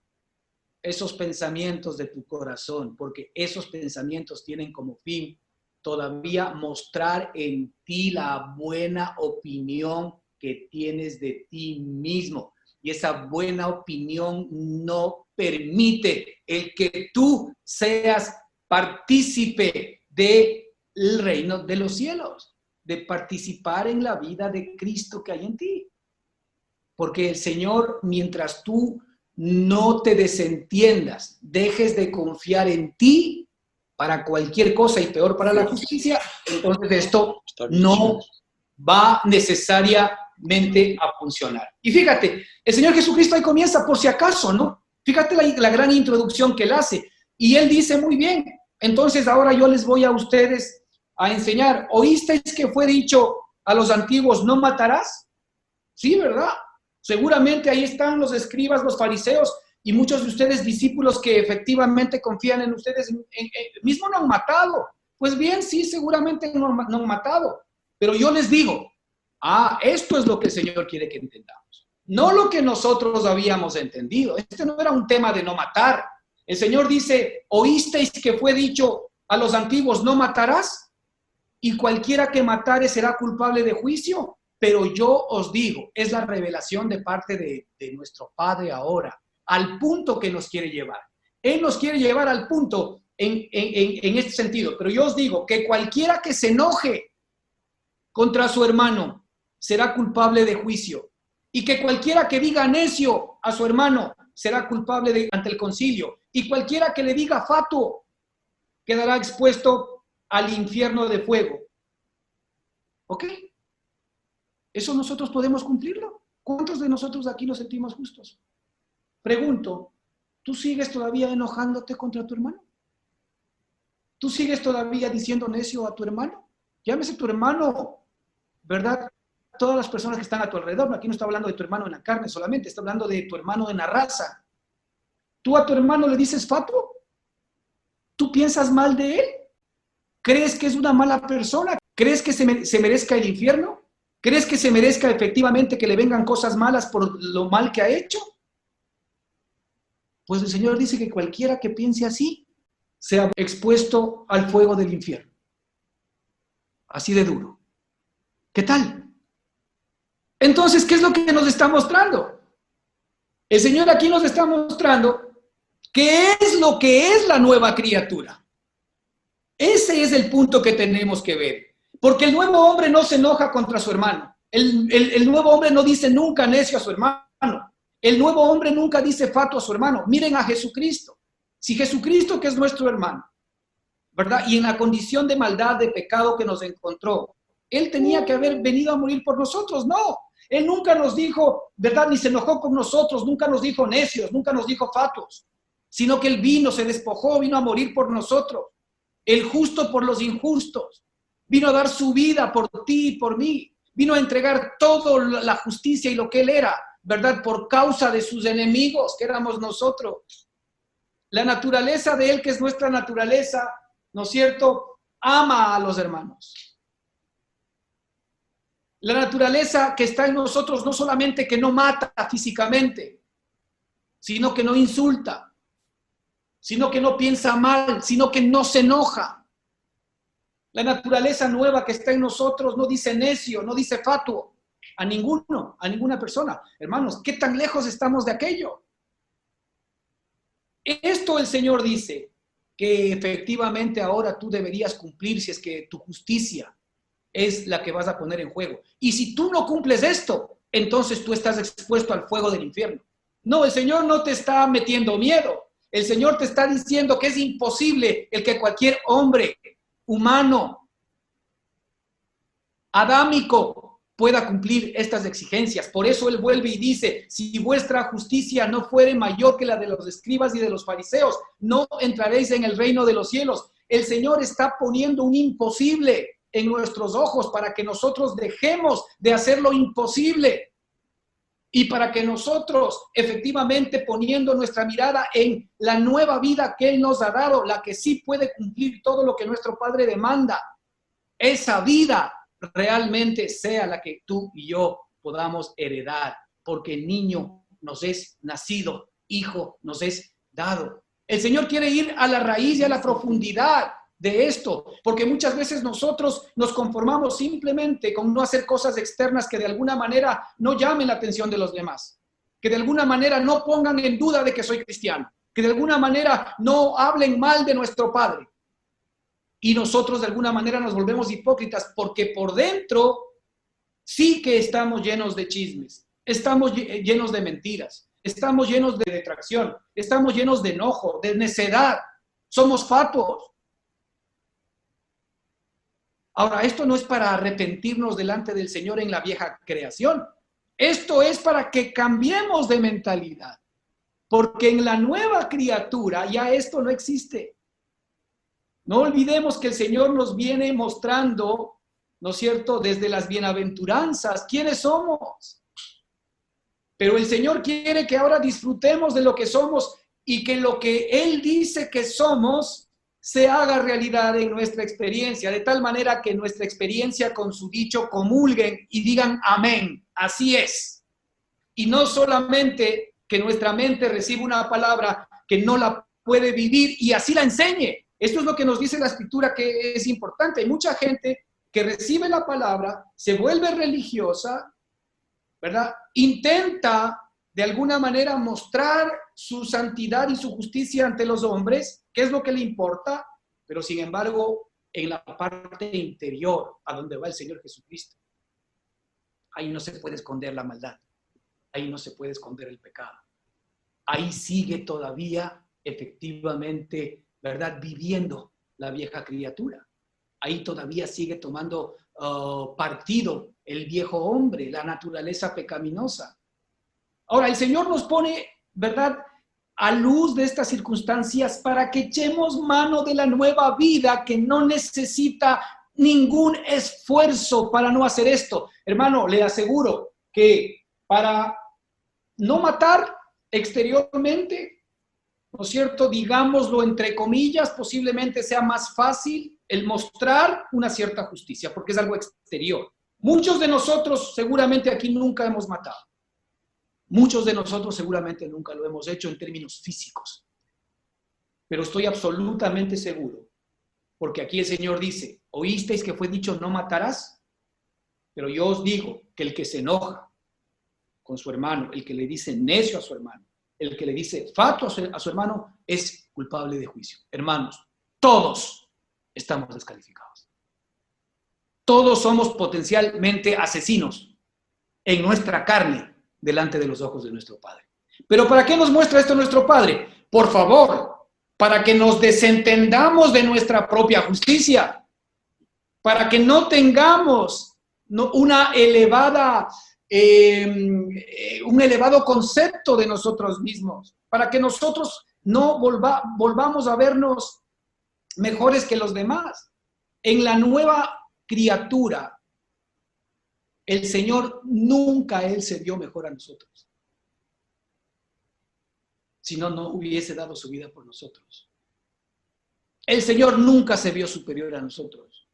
esos pensamientos de tu corazón, porque esos pensamientos tienen como fin todavía mostrar en ti la buena opinión que tienes de ti mismo. Y esa buena opinión no permite el que tú seas partícipe del reino de los cielos, de participar en la vida de Cristo que hay en ti. Porque el Señor, mientras tú no te desentiendas, dejes de confiar en ti, para cualquier cosa y peor para la justicia, entonces esto no va necesariamente a funcionar. Y fíjate, el Señor Jesucristo ahí comienza por si acaso, ¿no? Fíjate la gran introducción que Él hace. Y Él dice muy bien, entonces ahora yo les voy a ustedes a enseñar. ¿Oísteis que fue dicho a los antiguos, no matarás? Sí, ¿verdad? Seguramente ahí están los escribas, los fariseos, y muchos de ustedes discípulos que efectivamente confían en ustedes, mismo no han matado. Pues bien, sí, seguramente no han matado. Pero yo les digo, esto es lo que el Señor quiere que entendamos. No lo que nosotros habíamos entendido. Este no era un tema de no matar. El Señor dice, ¿oísteis que fue dicho a los antiguos, no matarás? Y cualquiera que matare será culpable de juicio. Pero yo os digo, es la revelación de parte de nuestro Padre ahora, al punto que nos quiere llevar. Él nos quiere llevar al punto en este sentido. Pero yo os digo que cualquiera que se enoje contra su hermano será culpable de juicio. Y que cualquiera que diga necio a su hermano será culpable ante el concilio. Y cualquiera que le diga fatuo quedará expuesto al infierno de fuego. ¿Ok? ¿Eso nosotros podemos cumplirlo? ¿Cuántos de nosotros aquí nos sentimos justos? Pregunto, ¿tú sigues todavía enojándote contra tu hermano? ¿Tú sigues todavía diciendo necio a tu hermano? Llámese tu hermano, ¿verdad? Todas las personas que están a tu alrededor. Aquí no está hablando de tu hermano en la carne solamente, está hablando de tu hermano en la raza. ¿Tú a tu hermano le dices fatuo? ¿Tú piensas mal de él? ¿Crees que es una mala persona? ¿Crees que se merezca el infierno? ¿Crees que se merezca efectivamente que le vengan cosas malas por lo mal que ha hecho? Pues el Señor dice que cualquiera que piense así sea expuesto al fuego del infierno. Así de duro. ¿Qué tal? Entonces, ¿qué es lo que nos está mostrando? El Señor aquí nos está mostrando qué es lo que es la nueva criatura. Ese es el punto que tenemos que ver. Porque el nuevo hombre no se enoja contra su hermano. El nuevo hombre no dice nunca necio a su hermano. El nuevo hombre nunca dice fatuo a su hermano. Miren a Jesucristo. Si Jesucristo, que es nuestro hermano, ¿verdad? Y en la condición de maldad, de pecado que nos encontró, Él tenía que haber venido a morir por nosotros. No, Él nunca nos dijo, ¿verdad? Ni se enojó con nosotros, nunca nos dijo necios, nunca nos dijo fatuos, sino que Él vino, se despojó, vino a morir por nosotros. El justo por los injustos. Vino a dar su vida por ti y por mí. Vino a entregar toda la justicia y lo que Él era, ¿verdad? Por causa de sus enemigos, que éramos nosotros. La naturaleza de Él, que es nuestra naturaleza, ¿no es cierto?, ama a los hermanos. La naturaleza que está en nosotros no solamente que no mata físicamente, sino que no insulta, sino que no piensa mal, sino que no se enoja. La naturaleza nueva que está en nosotros no dice necio, no dice fatuo a ninguno, a ninguna persona. Hermanos, ¿qué tan lejos estamos de aquello? Esto el Señor dice, que efectivamente ahora tú deberías cumplir si es que tu justicia es la que vas a poner en juego. Y si tú no cumples esto, entonces tú estás expuesto al fuego del infierno. No, el Señor no te está metiendo miedo. El Señor te está diciendo que es imposible el que cualquier hombre humano, adámico, pueda cumplir estas exigencias. Por eso Él vuelve y dice, si vuestra justicia no fuere mayor que la de los escribas y de los fariseos, no entraréis en el reino de los cielos. El Señor está poniendo un imposible en nuestros ojos para que nosotros dejemos de hacer lo imposible y para que nosotros efectivamente poniendo nuestra mirada en la nueva vida que Él nos ha dado, la que sí puede cumplir todo lo que nuestro Padre demanda, esa vida realmente sea la que tú y yo podamos heredar, porque el niño nos es nacido, hijo nos es dado. El Señor quiere ir a la raíz y a la profundidad de esto, porque muchas veces nosotros nos conformamos simplemente con no hacer cosas externas que de alguna manera no llamen la atención de los demás, que de alguna manera no pongan en duda de que soy cristiano, que de alguna manera no hablen mal de nuestro Padre. Y nosotros de alguna manera nos volvemos hipócritas porque por dentro sí que estamos llenos de chismes, estamos llenos de mentiras, estamos llenos de detracción, estamos llenos de enojo, de necedad, somos fatuos. Ahora, esto no es para arrepentirnos delante del Señor en la vieja creación. Esto es para que cambiemos de mentalidad, porque en la nueva criatura ya esto no existe. No olvidemos que el Señor nos viene mostrando, ¿no es cierto?, desde las bienaventuranzas, quiénes somos. Pero el Señor quiere que ahora disfrutemos de lo que somos y que lo que Él dice que somos se haga realidad en nuestra experiencia, de tal manera que nuestra experiencia con su dicho comulguen y digan amén, así es. Y no solamente que nuestra mente reciba una palabra que no la puede vivir y así la enseñe. Esto es lo que nos dice la Escritura que es importante. Hay mucha gente que recibe la palabra, se vuelve religiosa, ¿verdad? Intenta de alguna manera mostrar su santidad y su justicia ante los hombres, que es lo que le importa, pero sin embargo, en la parte interior, a donde va el Señor Jesucristo, ahí no se puede esconder la maldad, ahí no se puede esconder el pecado. Ahí sigue todavía efectivamente, ¿verdad?, viviendo la vieja criatura. Ahí todavía sigue tomando partido el viejo hombre, la naturaleza pecaminosa. Ahora, el Señor nos pone, ¿verdad?, a luz de estas circunstancias para que echemos mano de la nueva vida que no necesita ningún esfuerzo para no hacer esto. Hermano, le aseguro que para no matar exteriormente, ¿no es cierto?, digámoslo entre comillas, posiblemente sea más fácil el mostrar una cierta justicia, porque es algo exterior. Muchos de nosotros seguramente aquí nunca hemos matado. Muchos de nosotros seguramente nunca lo hemos hecho en términos físicos. Pero estoy absolutamente seguro, porque aquí el Señor dice, ¿oísteis que fue dicho no matarás? Pero yo os digo que el que se enoja con su hermano, el que le dice necio a su hermano, el que le dice fatuo a su hermano, es culpable de juicio. Hermanos, todos estamos descalificados. Todos somos potencialmente asesinos en nuestra carne delante de los ojos de nuestro Padre. ¿Pero para qué nos muestra esto nuestro Padre? Por favor, para que nos desentendamos de nuestra propia justicia, para que no tengamos un elevado concepto de nosotros mismos, para que nosotros no volvamos a vernos mejores que los demás. En la nueva criatura, el Señor nunca Él se vio mejor a nosotros. Si no, no hubiese dado su vida por nosotros. El Señor nunca se vio superior a nosotros.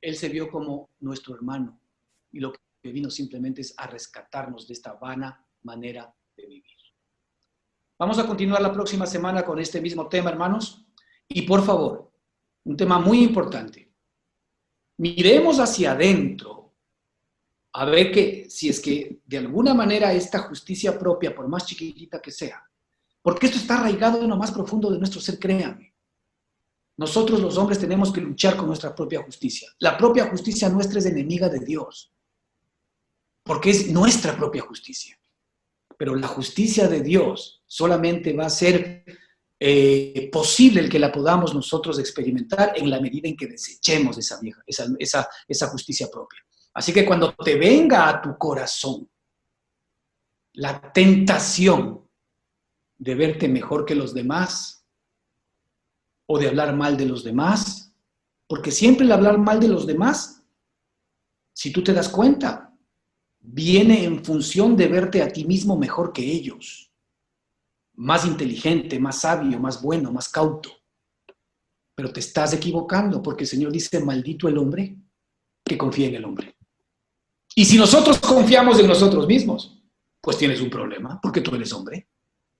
Él se vio como nuestro hermano. Y lo que vino simplemente es a rescatarnos de esta vana manera de vivir. Vamos a continuar la próxima semana con este mismo tema, hermanos. Y por favor, un tema muy importante. Miremos hacia adentro a ver que si es que de alguna manera esta justicia propia, por más chiquitita que sea, porque esto está arraigado en lo más profundo de nuestro ser, créanme. Nosotros los hombres tenemos que luchar con nuestra propia justicia. La propia justicia nuestra es enemiga de Dios, porque es nuestra propia justicia. Pero la justicia de Dios solamente va a ser posible el que la podamos nosotros experimentar en la medida en que desechemos esa justicia propia. Así que cuando te venga a tu corazón la tentación de verte mejor que los demás o de hablar mal de los demás, porque siempre el hablar mal de los demás, si tú te das cuenta, viene en función de verte a ti mismo mejor que ellos, más inteligente, más sabio, más bueno, más cauto. Pero te estás equivocando porque el Señor dice, maldito el hombre que confía en el hombre. Y si nosotros confiamos en nosotros mismos, pues tienes un problema, porque tú eres hombre.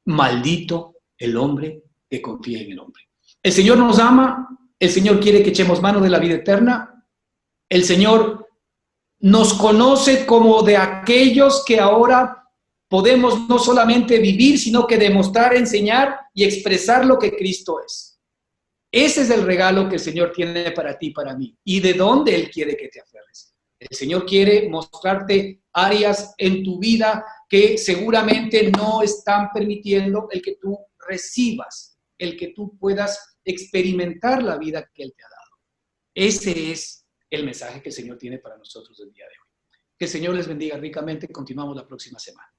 Maldito el hombre que confía en el hombre. El Señor nos ama, el Señor quiere que echemos mano de la vida eterna, el Señor nos conoce como de aquellos que ahora podemos no solamente vivir, sino que demostrar, enseñar y expresar lo que Cristo es. Ese es el regalo que el Señor tiene para ti y para mí. ¿Y de dónde Él quiere que te aferres? El Señor quiere mostrarte áreas en tu vida que seguramente no están permitiendo el que tú recibas, el que tú puedas experimentar la vida que Él te ha dado. Ese es el mensaje que el Señor tiene para nosotros el día de hoy. Que el Señor les bendiga ricamente. Continuamos la próxima semana.